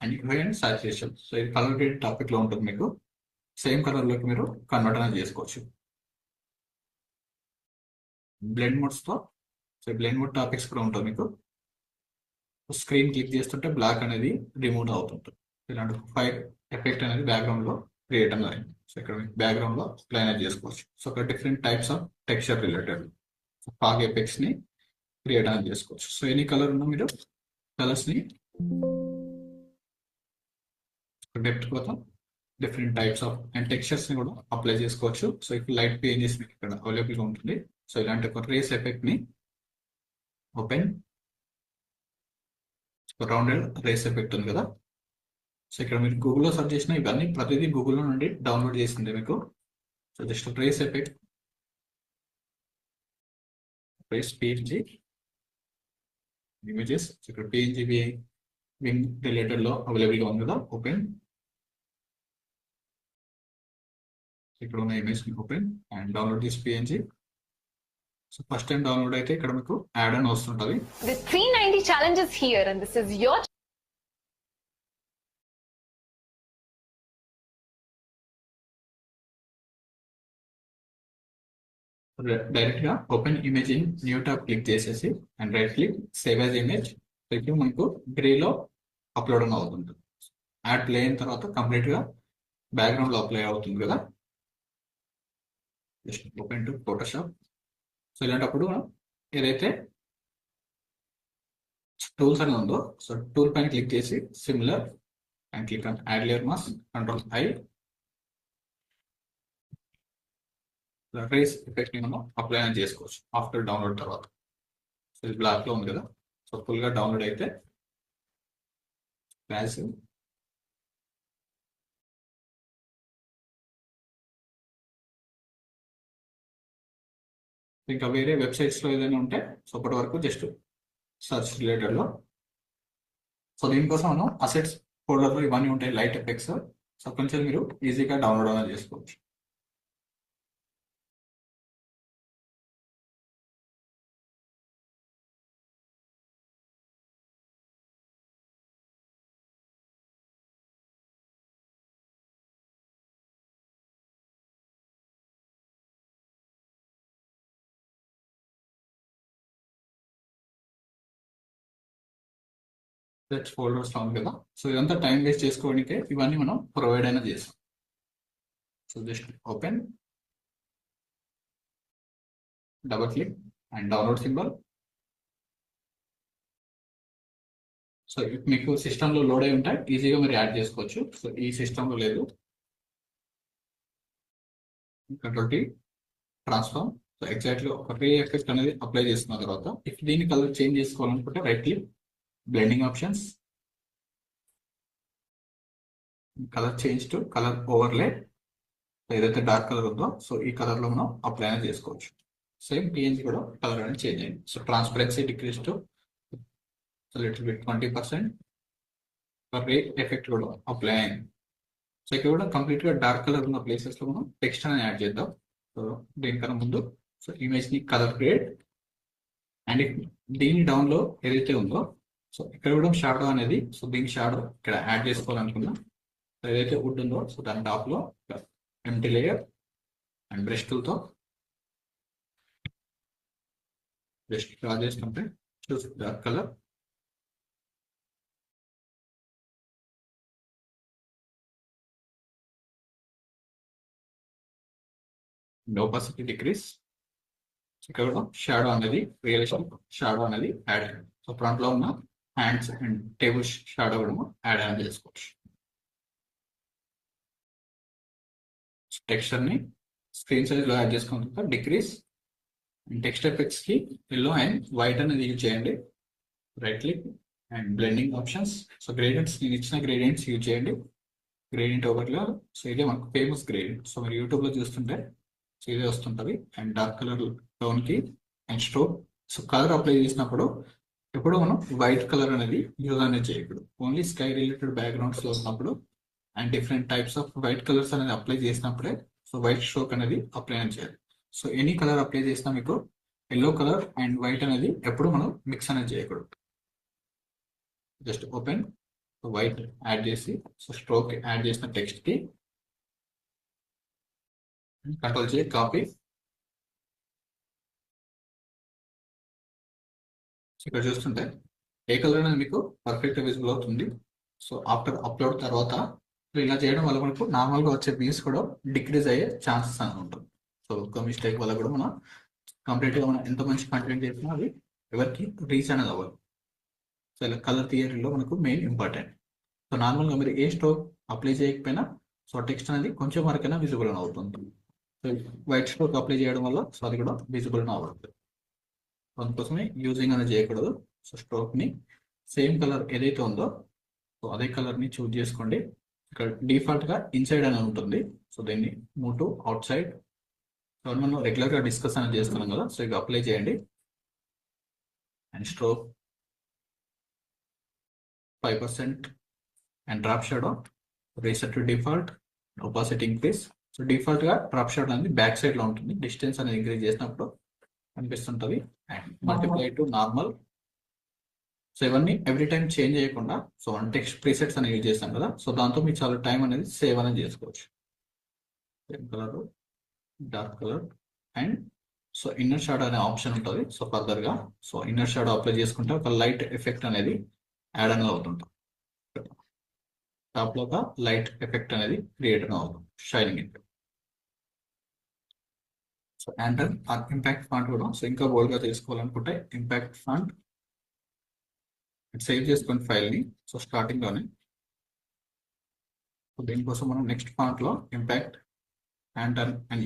and UI and saturation. So ఇది కలర్ గ్రేడ్ టాపిక్ లో ఉంటుంది. మీకు సేమ్ కలర్ లోకి మీరు కన్వర్ట్ అనేది చేసుకోవచ్చు బ్లెండ్ మోడ్స్ తో. సో బ్లెండ్ మోడ్ టాపిక్స్ కూడా ఉంటుంది మీకు. స్క్రీన్ క్లిక్ చేస్తుంటే బ్లాక్ అనేది రిమూవ్ అవుతుంటుంది. ఇలాంటి ఫైర్ ఎఫెక్ట్ అనేది బ్యాక్గ్రౌండ్ లో క్రియేట్ అనేది. సో ఇక్కడ బ్యాక్గ్రౌండ్ లో అప్లై అనేది చేసుకోవచ్చు. సో ఇక్కడ different types of texture related fog effects ని క్రియేట్ అనేది చేసుకోవచ్చు. సో ఎనీ కలర్ ఉన్నా మీరు కలర్స్ ని డెప్త్ కోసం different types of and textures ని కూడా అప్లై చేసుకోవచ్చు. సో ఇప్పుడు లైట్ పేజెస్ మీకు ఇక్కడ అవైలబుల్ గా ఉంటుంది. సో ఇలాంటి ఒక రేస్ ఎఫెక్ట్ ని ఓపెన్ రౌండెడ్ రేస్ ఎఫెక్ట్ ఉంది కదా. సో ఇక్కడ మీరు గూగుల్లో సెర్చ్ చేసిన ఇవన్నీ ప్రతిదీ గూగుల్లో నుండి డౌన్లోడ్ చేసింది మీకు. So just rays effect, rays PNG images. ఇక్కడ పిఎన్జీ వింగ్ రిలేటెడ్ లో అవైలబుల్ గా ఉంది కదా. ఓపెన్, ఇక్కడ ఉన్న image open and download this PNG. So first time download అయితే ఇక్కడ మీకు యాడ్ అని వస్తుంటది. The 390 challenge is here and this is your direct గా open image in new tab click చేసేసి and right click save as image. ఇప్పుడు మనకు గ్రేలో upload అని అవుతుంది. యాడ్ ప్లే అయిన తర్వాత కంప్లీట్ గా బ్యాక్గ్రౌండ్ లో అప్లై అవుతుంది కదా. Just open to Photoshop. So ఇలాంటప్పుడు మనం ఏదైతే టూల్స్ అని ఉందో సో టూల్ పైన క్లిక్ చేసి similar and click on add layer mask, Ctrl+I. Rays effect ని మనం అప్లై అని చేసుకోవచ్చు ఆఫ్టర్ డౌన్లోడ్ తర్వాత. సో ఇది బ్లాక్ లో ఉంది కదా. సో ఫుల్ గా డౌన్లోడ్ అయితే ప్యాసివ్ ఇంకా వేరే వెబ్సైట్స్ లో ఏదైనా ఉంటే సో అప్పటి వరకు జస్ట్ సర్చ్ రిలేటెడ్ లో. సో దీనికోసం మనం అసెట్స్ ఫోల్డర్ లో ఇవన్నీ ఉంటాయి, లైట్ ఎఫెక్ట్స్. సో కొంచెం మీరు ఈజీగా డౌన్లోడ్ అనేది చేసుకోవచ్చు. ఫోల్డర్స్ లో ఉంది కదా. సో ఇదంతా టైం వేస్ట్ చేసుకోవడానికే ఇవన్నీ మనం ప్రొవైడ్ అయినా చేస్తాం. So just open, double click and download symbol. So మీకు సిస్టంలో లోడ్ అయి ఉంటాయి, ఈజీగా మీరు యాడ్ చేసుకోవచ్చు. సో ఈ సిస్టంలో లేదు. Ctrl+T transform. సో ఎగ్జాక్ట్లీ ఒక రే ఎఫెక్ట్ అనేది అప్లై చేసుకున్న తర్వాత ఇఫ్ దీని కలర్ చేంజ్ చేసుకోవాలనుకుంటే right click, blending options, colour change to colour overlay. ఏదైతే డార్క్ కలర్ ఉందో సో ఈ కలర్ లో మనం అప్లై అనేది చేసుకోవచ్చు. సేమ్ పిఎన్జీ కూడా కలర్ అనేది చేంజ్ అయింది. So transparency decrease to little bit 20%. Ray effect కూడా అప్లై అయింది. సో ఇక్కడ కూడా కంప్లీట్ గా డార్క్ కలర్ ఉన్న ప్లేసెస్ లో మనం టెక్స్ట్ అనేది యాడ్ చేద్దాం. సో దీనికన్నా ముందు సో ఇమేజ్ ని కలర్ గ్రేడ్ అండ్ దీని డౌన్ లో ఏదైతే ఉందో సో ఇక్కడ కూడా షాడో అనేది సో దీని షాడో ఇక్కడ యాడ్ చేసుకోవాలనుకున్నా. సో ఏదైతే వుడ్ ఉందో సో దాని టాప్ లో empty layer and brush tool తో జస్ట్ డ్రా చేసుకుంటే చూసి డార్క్ కలర్. Opacity decrease. ఇక్కడ కూడా షాడో అనేది రియలిస్టిక్ షాడో అనేది యాడ్ అయ్యింది. సో ఫ్రంట్ లో ఉన్న హ్యాండ్స్ అండ్ టేబుల్ షాడో కూడా యాడ్ అనేది చేసుకోవచ్చు. టెక్స్చర్ ని స్క్రీన్ సైజ్ లో యాడ్ చేసుకున్న తర్వాత డిక్రీస్ అండ్ టెక్స్ట్ ఎఫెక్ట్స్ కి ఎల్లో అండ్ వైట్ అనేది యూజ్ చేయండి. Right click and blending options. So gradients నేను ఇచ్చిన గ్రేడియంట్స్ యూజ్ చేయండి. గ్రేడియంట్ ఓవర్లో సో ఇదే మనకు ఫేమస్ గ్రేడియంట్. సో మీరు యూట్యూబ్ లో చూస్తుంటే సో ఇదే వస్తుంటది. అండ్ డార్క్ కలర్ టోన్ కి and stroke. So colour apply చేసినప్పుడు ఎప్పుడు మనం వైట్ కలర్ అనేది యూజ్ అనేది చేయకూడదు. ఓన్లీ స్కై రిలేటెడ్ బ్యాక్గ్రౌండ్స్ లో ఉన్నప్పుడు and different types off white colours అనేది అప్లై చేసినప్పుడే సో వైట్ స్ట్రోక్ అనేది అప్లై అని చేయాలి. సో ఎనీ కలర్ అప్లై చేసినా మీకు ఎల్లో కలర్ అండ్ వైట్ అనేది ఎప్పుడు మనం మిక్స్ అనేది చేయకూడదు. జస్ట్ ఓపెన్ వైట్ యాడ్ చేసి సో స్ట్రోక్ యాడ్ చేసిన టెక్స్ట్ కి Ctrl+J కాపీ. ఇక్కడ చూస్తుంటే ఏ కలర్ అనేది మీకు పర్ఫెక్ట్ విజిబుల్ అవుతుంది. సో ఆఫ్టర్ అప్లోడ్ తర్వాత ఇలా చేయడం వల్ల మనకు నార్మల్గా వచ్చే వ్యూస్ కూడా డిక్రీజ్ అయ్యే ఛాన్సెస్ అనేది ఉంటుంది. సో ఒక మిస్టేక్ వల్ల కూడా మనం కంప్లీట్గా మనం ఎంత మంచి కంటెంట్ చేసినా అది ఎవరికి రీచ్ అనేది అవ్వదు. సో ఇలా కలర్ థియరీలో మనకు మెయిన్ ఇంపార్టెంట్. సో నార్మల్గా మీరు ఏ స్ట్రోక్ అప్లై చేయకపోయినా సో టెక్స్ట్ అనేది కొంచెం వరకైనా విజిబుల్ అని అవుతుంది. సో వైట్ స్ట్రోక్ అప్లై చేయడం వల్ల సో అది కూడా విజిబుల్ అని అవ్వదు. అందుకోసమే యూజింగ్ అనేది చేయకూడదు. సో స్ట్రోక్ ని సేమ్ కలర్ ఏదైతే ఉందో సో అదే కలర్ని చూజ్ చేసుకోండి. ఇక్కడ డిఫాల్ట్గా ఇన్సైడ్ అని ఉంటుంది. సో దీన్ని move to out side. So మనం రెగ్యులర్గా డిస్కస్ అనేది చేస్తున్నాం కదా, సో ఇవి అప్లై చేయండి. And stroke 5% and drop shadow reset to default, opacity increase. So డిఫాల్ట్గా డ్రాప్ షాడో అనేది బ్యాక్ సైడ్లో ఉంటుంది. డిస్టెన్స్ అనేది ఇంక్రీజ్ చేసినప్పుడు కనిపిస్తుంటుంది. And multiply to normal. So ఇవన్నీ ఎవ్రీ టైం చేంజ్ చేయకుండా సో వన్ టెక్స్ట్ ప్రీసెట్స్ అని యూజ్ చేస్తాం కదా, సో దాంతో మీరు చాలా టైం అనేది సేవ్ అనేది చేసుకోవచ్చు. Same colour, dark colour and so inner shadow అనే ఆప్షన్ ఉంటుంది. సో ఫర్దర్గా సో ఇన్నర్ షాడో అప్లై చేసుకుంటే ఒక లైట్ ఎఫెక్ట్ అనేది యాడ్ అనేది అవుతుంటుంది. టాప్లో ఒక లైట్ ఎఫెక్ట్ అనేది క్రియేట్ అనేది అవుతుంది, షైనింగ్ ఇంట్. సో అండ్ ఇంపాక్ట్ ఫాంట్ కూడా సో ఇంకా బోల్డ్గా తీసుకోవాలనుకుంటే ఇంపాక్ట్ ఫాంట్ సేవ్ చేసుకుని ఫైల్ని. సో స్టార్టింగ్లోనే సో దీనికోసం మనం నెక్స్ట్ ఫాంట్లో ఇంపాక్ట్ అండ్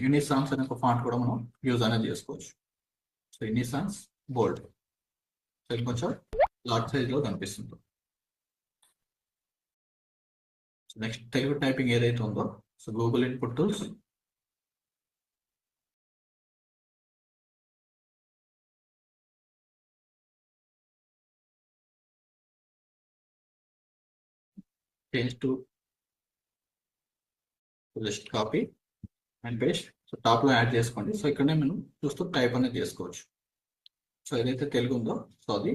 యూనిసాన్స్ అనే ఒక ఫాంట్ కూడా మనం యూజ్ అనేది చేసుకోవచ్చు. సో యూనిసాన్స్ బోల్డ్, సో ఇది కొంచెం లార్జ్ సైజ్లో కనిపిస్తుంది. సో నెక్స్ట్ తెలుగు టైపింగ్ ఏదైతే ఉందో so Google input tools, change to just copy and paste. So టాప్లో యాడ్ చేసుకోండి. సో ఇక్కడనే మనం చూస్తూ టైప్ అనేది చేసుకోవచ్చు. సో ఏదైతే తెలుగు ఉందో సో అది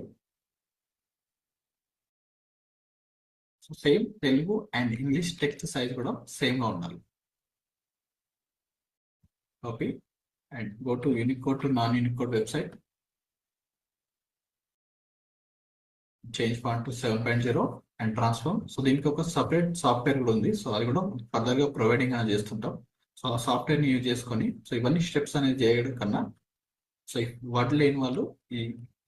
so same Telugu and English text size కూడా సేమ్గా ఉండాలి. Copy and go to Unicode to non Unicode website, change font to 7.0 and transform. So దీనికి ఒక సపరేట్ సాఫ్ట్వేర్ కూడా ఉంది. సో అది కూడా ఫర్దర్గా ప్రొవైడింగ్ అనేది చేస్తుంటాం. సో ఆ సాఫ్ట్వేర్ని యూజ్ చేసుకొని సో ఇవన్నీ స్టెప్స్ అనేది చేయడం కన్నా సో వర్డ్ లేని వాళ్ళు ఈ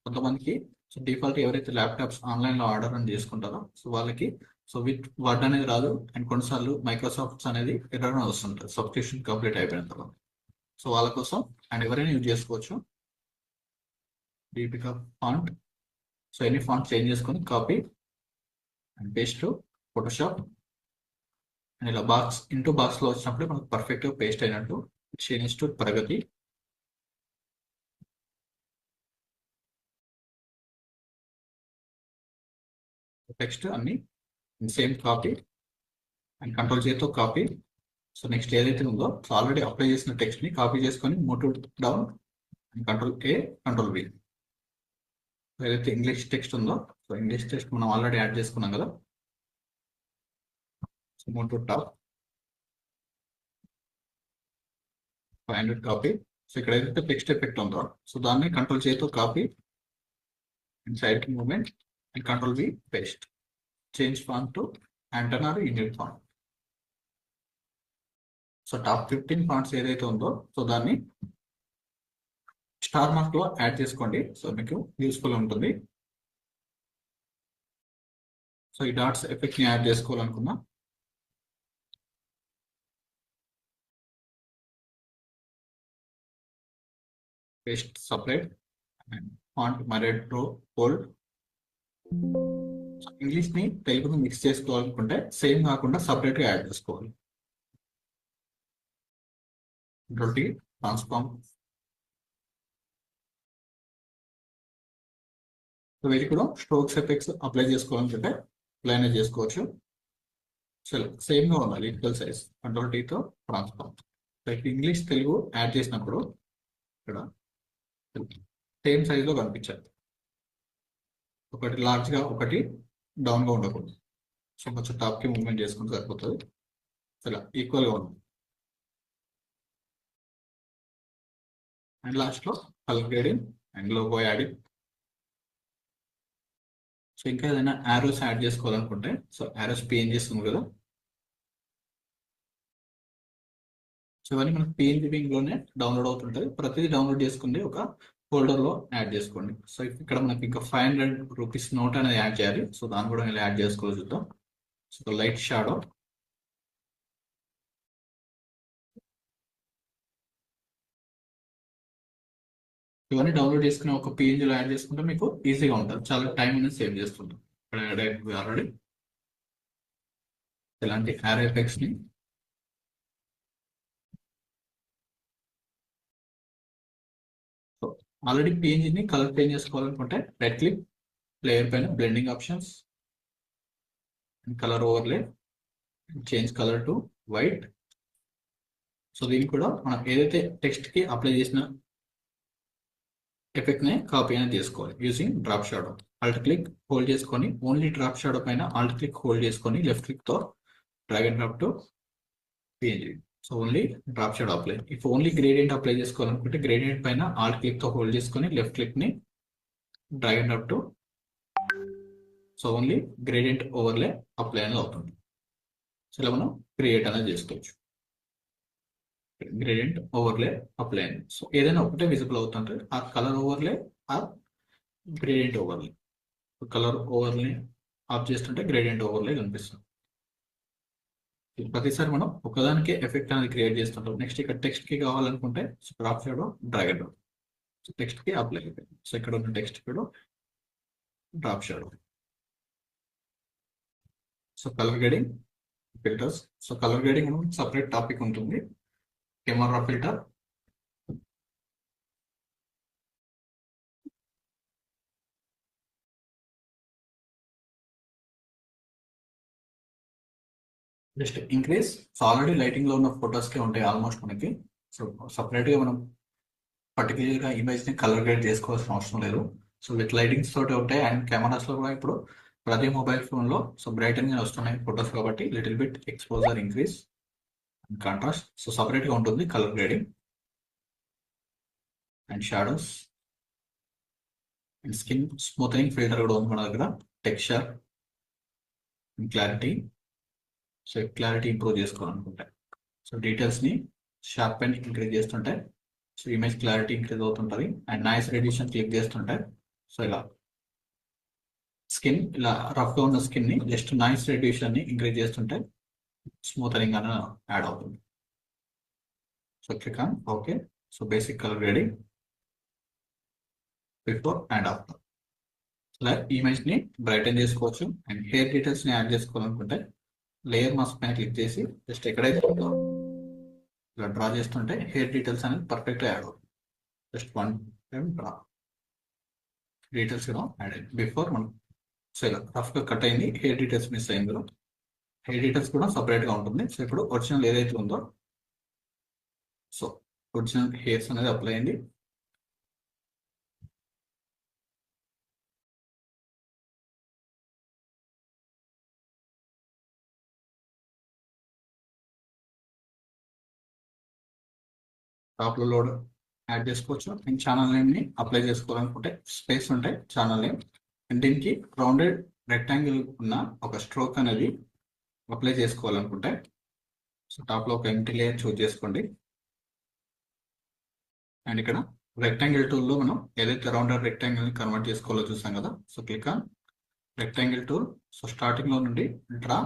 కొంతమందికి సో డిఫాల్ట్ ఎవరైతే ల్యాప్టాప్స్ ఆన్లైన్లో ఆర్డర్ అని చేసుకుంటారో సో వాళ్ళకి సో విత్ వర్డ్ అనేది రాదు. అండ్ కొన్నిసార్లు మైక్రోసాఫ్ట్స్ అనేది ఎర్రర్ వస్తుంటుంది సబ్స్క్రిప్షన్ కంప్లీట్ అయిపోయిన తర్వాత. సో వాళ్ళ కోసం అండ్ ఎవరైనా యూజ్ చేసుకోవచ్చు Deepika font. So any font change చేసుకొని copy and paste to Photoshop. And ఇలా బాక్స్ ఇంటూ బాక్స్లో వచ్చినప్పుడు మనకు పర్ఫెక్ట్గా పేస్ట్ అయినట్టు. Change to Pragati. టెక్స్ట్ అన్ని సేమ్ కాపీ అండ్ కంట్రోల్ చేతితో కాపీ. సో నెక్స్ట్ ఏదైతే ఉందో సో ఆల్రెడీ అప్లై చేసిన టెక్స్ట్ని కాపీ చేసుకొని move down and control A control B. ఏదైతే ఇంగ్లీష్ టెక్స్ట్ ఉందో సో ఇంగ్లీష్ టెక్స్ట్ మనం ఆల్రెడీ యాడ్ చేసుకున్నాం కదా, so move to top 500 copy. So ఇక్కడ ఏదైతే టెక్స్ట్ ఎఫెక్ట్ ఉందో సో దాన్ని కంట్రోల్ చేతితో కాపీ అండ్ సైడ్కి movement and control B paste. Change font to Anton or unit font. So top 15 fonts ఏదైతే ఉందో సో దాన్ని స్టార్ మార్క్ లో యాడ్ చేసుకోండి. సో మీకు యూస్ఫుల్ ఉంటుంది. సో ఈ డాట్స్ ఎఫెక్ట్ ని యాడ్ చేసుకోవాలనుకున్నా paste separate and font Myriad రో బోల్డ్. ఇంగ్లీష్ ని తెలుగుని మిక్స్ చేసుకోవాలనుకుంటే సేమ్ కాకుండా సపరేట్ గా యాడ్ చేసుకోవాలి. ట్రాన్స్ఫార్మ్. సో వీటికి కూడా స్ట్రోక్స్ ఎఫెక్ట్స్ అప్లై చేసుకోవాలనుకుంటే అప్లై చేసుకోవచ్చు. సో సేమ్ గా ఉండాలి ఈక్వల్ సైజ్. కంట్రోల్ టీతో transform. Like English Telugu add చేసినప్పుడు ఇక్కడ సేమ్ సైజ్ లో కనిపించాలి. ఒకటి లార్జ్ గా ఒకటి డౌన్ గా ఉండకూడదు. సో కొంచెం టాప్ కి మూవ్మెంట్ చేసుకుంటే సరిపోతుంది. ఇలా ఈక్వల్ గా ఉంది. అండ్ లాస్ట్ లో colour grading and logo adding. So ఇంకా ఏదైనా యారోస్ యాడ్ చేసుకోవాలనుకుంటే సో యారోస్ పిఎన్జీ ఉంది కదా, సో ఇవన్నీ మనకు పిఎన్జీ వింగ్ లోనే డౌన్లోడ్ అవుతుంటుంది. ప్రతిదీ డౌన్లోడ్ చేసుకుని ఒక ఫోల్డర్ లో యాడ్ చేసుకోండి. సో ఇక్కడ మనకి ఇంకా 500 రూపీస్ నోట్ అనేది యాడ్ చేయాలి. సో దాన్ని కూడా ఇలా యాడ్ చేసుకోవాలి చూద్దాం. సో లైట్ షాడో ఇవన్నీ డౌన్లోడ్ చేసుకుని ఒక పేజ్లో యాడ్ చేసుకుంటే మీకు ఈజీగా ఉంటుంది. చాలా టైం అనేది సేవ్ చేస్తుంది. ఇక్కడ యాడ్ అయిపోయి ఆల్రెడీ. ఇలాంటి యాడ్ ఎఫెక్ట్స్ ని ఆల్రెడీ పిఎన్జిని కలర్ చేంజ్ చేసుకోవాలనుకుంటే రైట్ క్లిక్, లేయర్ పైన blending options, colour overlay, change colour to white. So దీనికి కూడా మనం ఏదైతే టెక్స్ట్ కి అప్లై చేసిన ఎఫెక్ట్ ని కాపీ అనేది చేసుకోవాలి using drop shadow. Alt click hold చేసుకొని ఓన్లీ డ్రాప్ షాడో పైన ఆల్ట్ క్లిక్ హోల్డ్ చేసుకొని లెఫ్ట్ క్లిక్ తో drag and drop to PNG. So only drop shadow apply. If only gradient apply చేసుకోవాలనుకుంటే gradient పైన alt click తో hold చేసుకొని left click ని drag and drop to. So only gradient overlay apply అనేది అవుతుంది. So ఇలా మనం క్రియేట్ అనేది చేసుకోవచ్చు. గ్రేడియంట్ ఓవర్లే అప్లై అయింది. సో ఏదైనా ఒకటే విజిబుల్ అవుతుంటే ఆ కలర్ ఓవర్లే ఆ గ్రేడియంట్ ఓవర్లే. కలర్ ఓవర్లే ఆఫ్ చేస్తుంటే గ్రేడియంట్ ఓవర్లే కనిపిస్తుంది. ప్రతిసారి మనం ఒకదానికి ఎఫెక్ట్ అనేది క్రియేట్ చేస్తుంటాం. నెక్స్ట్ ఇక్కడ టెక్స్ట్ కి కావాలనుకుంటే drop shadow drag and drop. So text కి అప్లై అయిపోయింది. సో ఇక్కడ ఉన్న టెక్స్ట్ కూడా drop shadow. So colour grading filters. So colour grading separate topic ఉంటుంది. Camera filter, just increase. So already lighting లో ఉన్న ఫొటోస్ కి ఉంటాయి ఆల్మోస్ట్ మనకి. సో సపరేట్ గా మనం పర్టికులర్ గా ఇమేజ్ ని కలర్ గ్రేడ్ చేసుకోవాల్సిన అవసరం లేదు. సో విత్ లైటింగ్స్ తోటి ఉంటాయి. అండ్ కెమెరాస్ లో కూడా ఇప్పుడు ప్రతి మొబైల్ ఫోన్ లో సో బ్రైటన్ గా వస్తున్నాయి ఫొటోస్ కాబట్టి little bit exposure increase and contrast. So separate గా ఉంటుంది colour grading. And shadows and skin smoothening filter కూడా ఉంది మన దగ్గర. Texture and clarity. So clarity improve చేసుకోవాలనుకుంటే సో డీటెయిల్స్ ని షార్ప్ అండ్ ఇంక్రీజ్ చేస్తుంటే సో ఇమేజ్ క్లారిటీ ఇంక్రీజ్ అవుతుంటుంది. అండ్ నాయిస్ రెడ్యూషన్ క్లిక్ చేస్తుంటే సో ఇలా స్కిన్ ఇలా రఫ్ గా ఉన్న స్కిన్ ని జస్ట్ నాయిస్ రెడ్యూషన్ ని ఇంక్రీజ్ చేస్తుంటే స్మూతనింగ్ అని యాడ్ అవుతుంది. So click on okay. So basic colour grading before and after. ఇలా ఇమేజ్ ని బ్రైటన్ చేసుకోవచ్చు. అండ్ హెయిర్ డీటెయిల్స్ ని యాడ్ చేసుకోవాలనుకుంటే లేయర్ మాస్క్ పైన క్లిక్ చేసి జస్ట్ ఎక్కడైతే ఉందో ఇలా డ్రా చేస్తుంటే హెయిర్ డీటెయిల్స్ అనేది పర్ఫెక్ట్ గా యాడ్ అవుతుంది. Just one time draw details కూడా యాడ్ అయింది. బిఫోర్ మనం సో ఇలా రఫ్ గా కట్ అయింది, హెయిర్ డీటెయిల్స్ మిస్ అయింది. హెయిర్ డీటెయిల్స్ కూడా సపరేట్ గా ఉంటుంది. సో ఇప్పుడు ఒరిజినల్ ఏదైతే ఉందో సో ఒరిజినల్ హెయిర్స్ అనేది అప్లై అయింది. టాప్ లో లోడ్ యాడ్ చేసుకోవచ్చు. అండ్ ఛానల్ నేమ్ ని అప్లై చేసుకోవాలనుకుంటే స్పేస్ ఉంటాయి ఛానల్ నేమ్. అండ్ దీనికి రౌండెడ్ రెక్టాంగిల్ ఉన్న ఒక స్ట్రోక్ అనేది అప్లై చేసుకోవాలనుకుంటే సో టాప్ లో ఒక ఎంటీ లేయర్ చూస్ చేసుకోండి. అండ్ ఇక్కడ రెక్టాంగిల్ టూల్ లో మనం ఏదైతే రౌండెడ్ రెక్టాంగిల్ ని కన్వర్ట్ చేసుకోవాలో చూసాం కదా. So click on rectangle tool. So starting లో నుండి డ్రా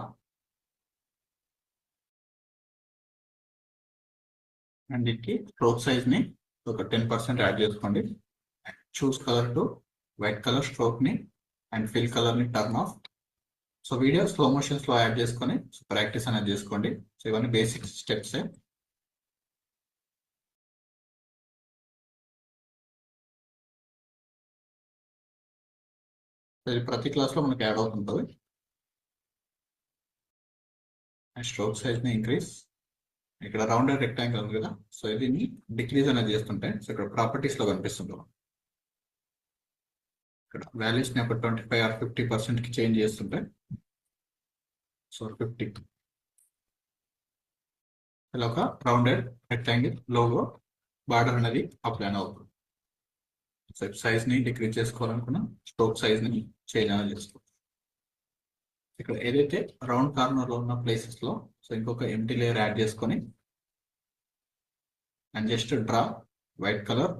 అండ్ దీనికి స్ట్రోక్ సైజ్ ని ఒక 10% యాడ్ చేసుకోండి. Choose colour to white colour stroke ని అండ్ ఫిల్ కలర్ ని turn off. So video slow motions లో యాడ్ చేసుకొని ప్రాక్టీస్ అనేది చేసుకోండి. సో ఇవన్నీ బేసిక్ స్టెప్స్. ఇది ప్రతి క్లాస్ లో మనకి యాడ్ అవుతుంటుంది. అండ్ స్ట్రోక్ సైజ్ ని ఇంక్రీజ్. ఇక్కడ రౌండెడ్ రెక్టాంగిల్ ఉంది కదా. సో ఇది డిక్రీజ్ అనేది చేస్తుంటే సో ఇక్కడ ప్రాపర్టీస్ లో కనిపిస్తుంది. ఇక్కడ వాల్యూస్ ని ఒక 25 or 50% కి చేంజ్ చేస్తుంటే సో 50 ఇలా ఒక రౌండెడ్ రెక్టాంగిల్ లోగో బార్డర్ అనేది అప్లై అవుతుంది. సో సైజ్ ని డిక్రీజ్ చేసుకోవాలనుకున్నా స్ట్రోక్ సైజ్ ని చేంజ్ అనేది చేసుకోవచ్చు. ఇక్కడ ఏదైతే రౌండ్ కార్నర్ లో ఉన్న ప్లేసెస్ లో సో ఇంకొక ఎంటీ లేయర్ యాడ్ చేసుకొని and just draw white colour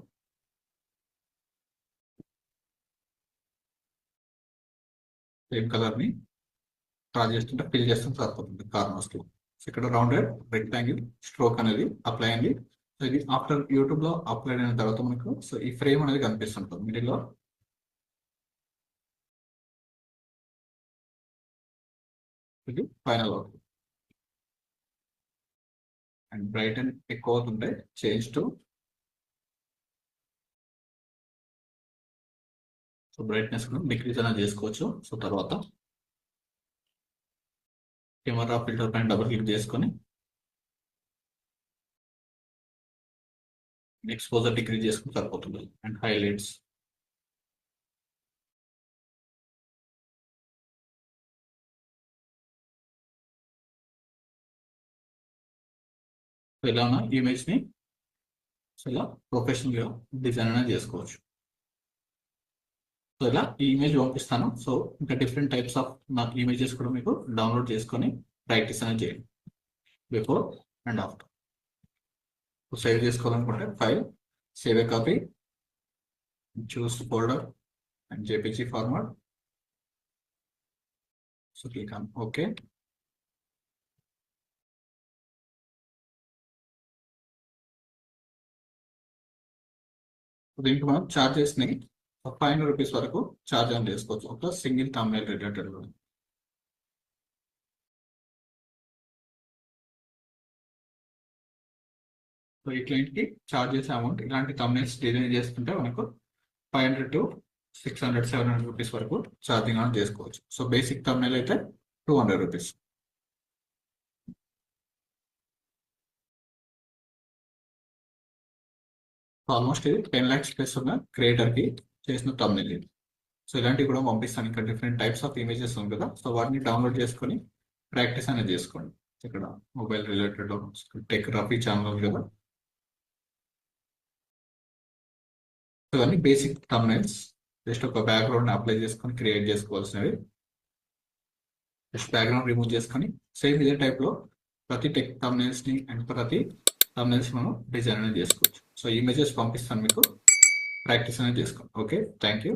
same colour ని డ్రా చేస్తుంటే ఫిల్ చేస్తుంటే సరిపోతుంది కార్నర్స్ లో. సో ఇక్కడ రౌండెడ్ రెక్టాంగిల్ స్ట్రోక్ అనేది అప్లై అయింది. సో ఇది ఆఫ్టర్ యూట్యూబ్ లో అప్లైడ్ అయిన తర్వాత మనకు సో ఈ ఫ్రేమ్ అనేది కనిపిస్తుంటుంది మిడిల్ లో. ఇది final output. And bright and ఎక్కువ అవుతుంటే చేంజ్ టు సో బ్రైట్నెస్ కూడా డిక్రీజ్ అనేది చేసుకోవచ్చు. సో తర్వాత కెమెరా ఫిల్టర్ పైన డబుల్ క్లిక్ చేసుకొని ఎక్స్పోజర్ డిక్రీజ్ చేసుకుని సరిపోతుంది. అండ్ హైలైట్స్ ఇలా ఉన్న ఇమేజ్ ని ఇలా ప్రొఫెషనల్ గా డిజైన్ అనేది చేసుకోవచ్చు. సో ఇలా ఈ ఇమేజ్ పంపిస్తాను. సో ఇంకా డిఫరెంట్ టైప్స్ ఆఫ్ నాకు ఇమేజెస్ కూడా మీకు డౌన్లోడ్ చేసుకొని ప్రాక్టీస్ అనేది చేయండి బిఫోర్ అండ్ ఆఫ్టర్. సేవ్ చేసుకోవాలనుకుంటే file, save a copy, choose folder and JPG format. So click on okay. దీనికి మనం చార్జెస్ ని 500 రూపీస్ వరకు చార్జ్ ఆన్ చేసుకోవచ్చు ఒక సింగిల్ thumbnail రిలేటెడ్. సో ఈ క్లయింట్ కి చార్జ్ చేసే అమౌంట్ ఇలాంటి thumbnails డిజైన్ చేస్తుంటే మనకు 500 to 600, 700 రూపీస్ వరకు ఛార్జింగ్ ఆన్ చేసుకోవచ్చు. సో బేసిక్ thumbnail అయితే 200 రూపీస్. ఆల్మోస్ట్ ఇది 10 lakhs ప్లస్ ఉన్న క్రియేటర్ కి చేసిన thumbnail ఇది. సో ఇలాంటివి కూడా పంపిస్తాను. ఇంకా డిఫరెంట్ టైప్స్ ఆఫ్ ఇమేజెస్ ఉంది కదా, సో వాటిని డౌన్లోడ్ చేసుకొని ప్రాక్టీస్ అనేది చేసుకోండి. ఇక్కడ mobile related tech Rafi channel ఉంది కదా, సో ఇవన్నీ బేసిక్ thumbnails. జస్ట్ ఒక బ్యాక్గ్రౌండ్ అప్లై చేసుకొని క్రియేట్ చేసుకోవాల్సినవి. జస్ట్ బ్యాక్గ్రౌండ్ రిమూవ్ చేసుకొని సేమ్ ఇదే టైప్ లో ప్రతి టెక్ thumbnails ని అండ్ ప్రతి thumbnails మనం డిజైన్ అనేది చేసుకోవచ్చు. సో ఇమేజెస్ పంపిస్తాను మీకు, ప్రాక్టీస్ అనేది చేసుకోండి. Okay, thank you.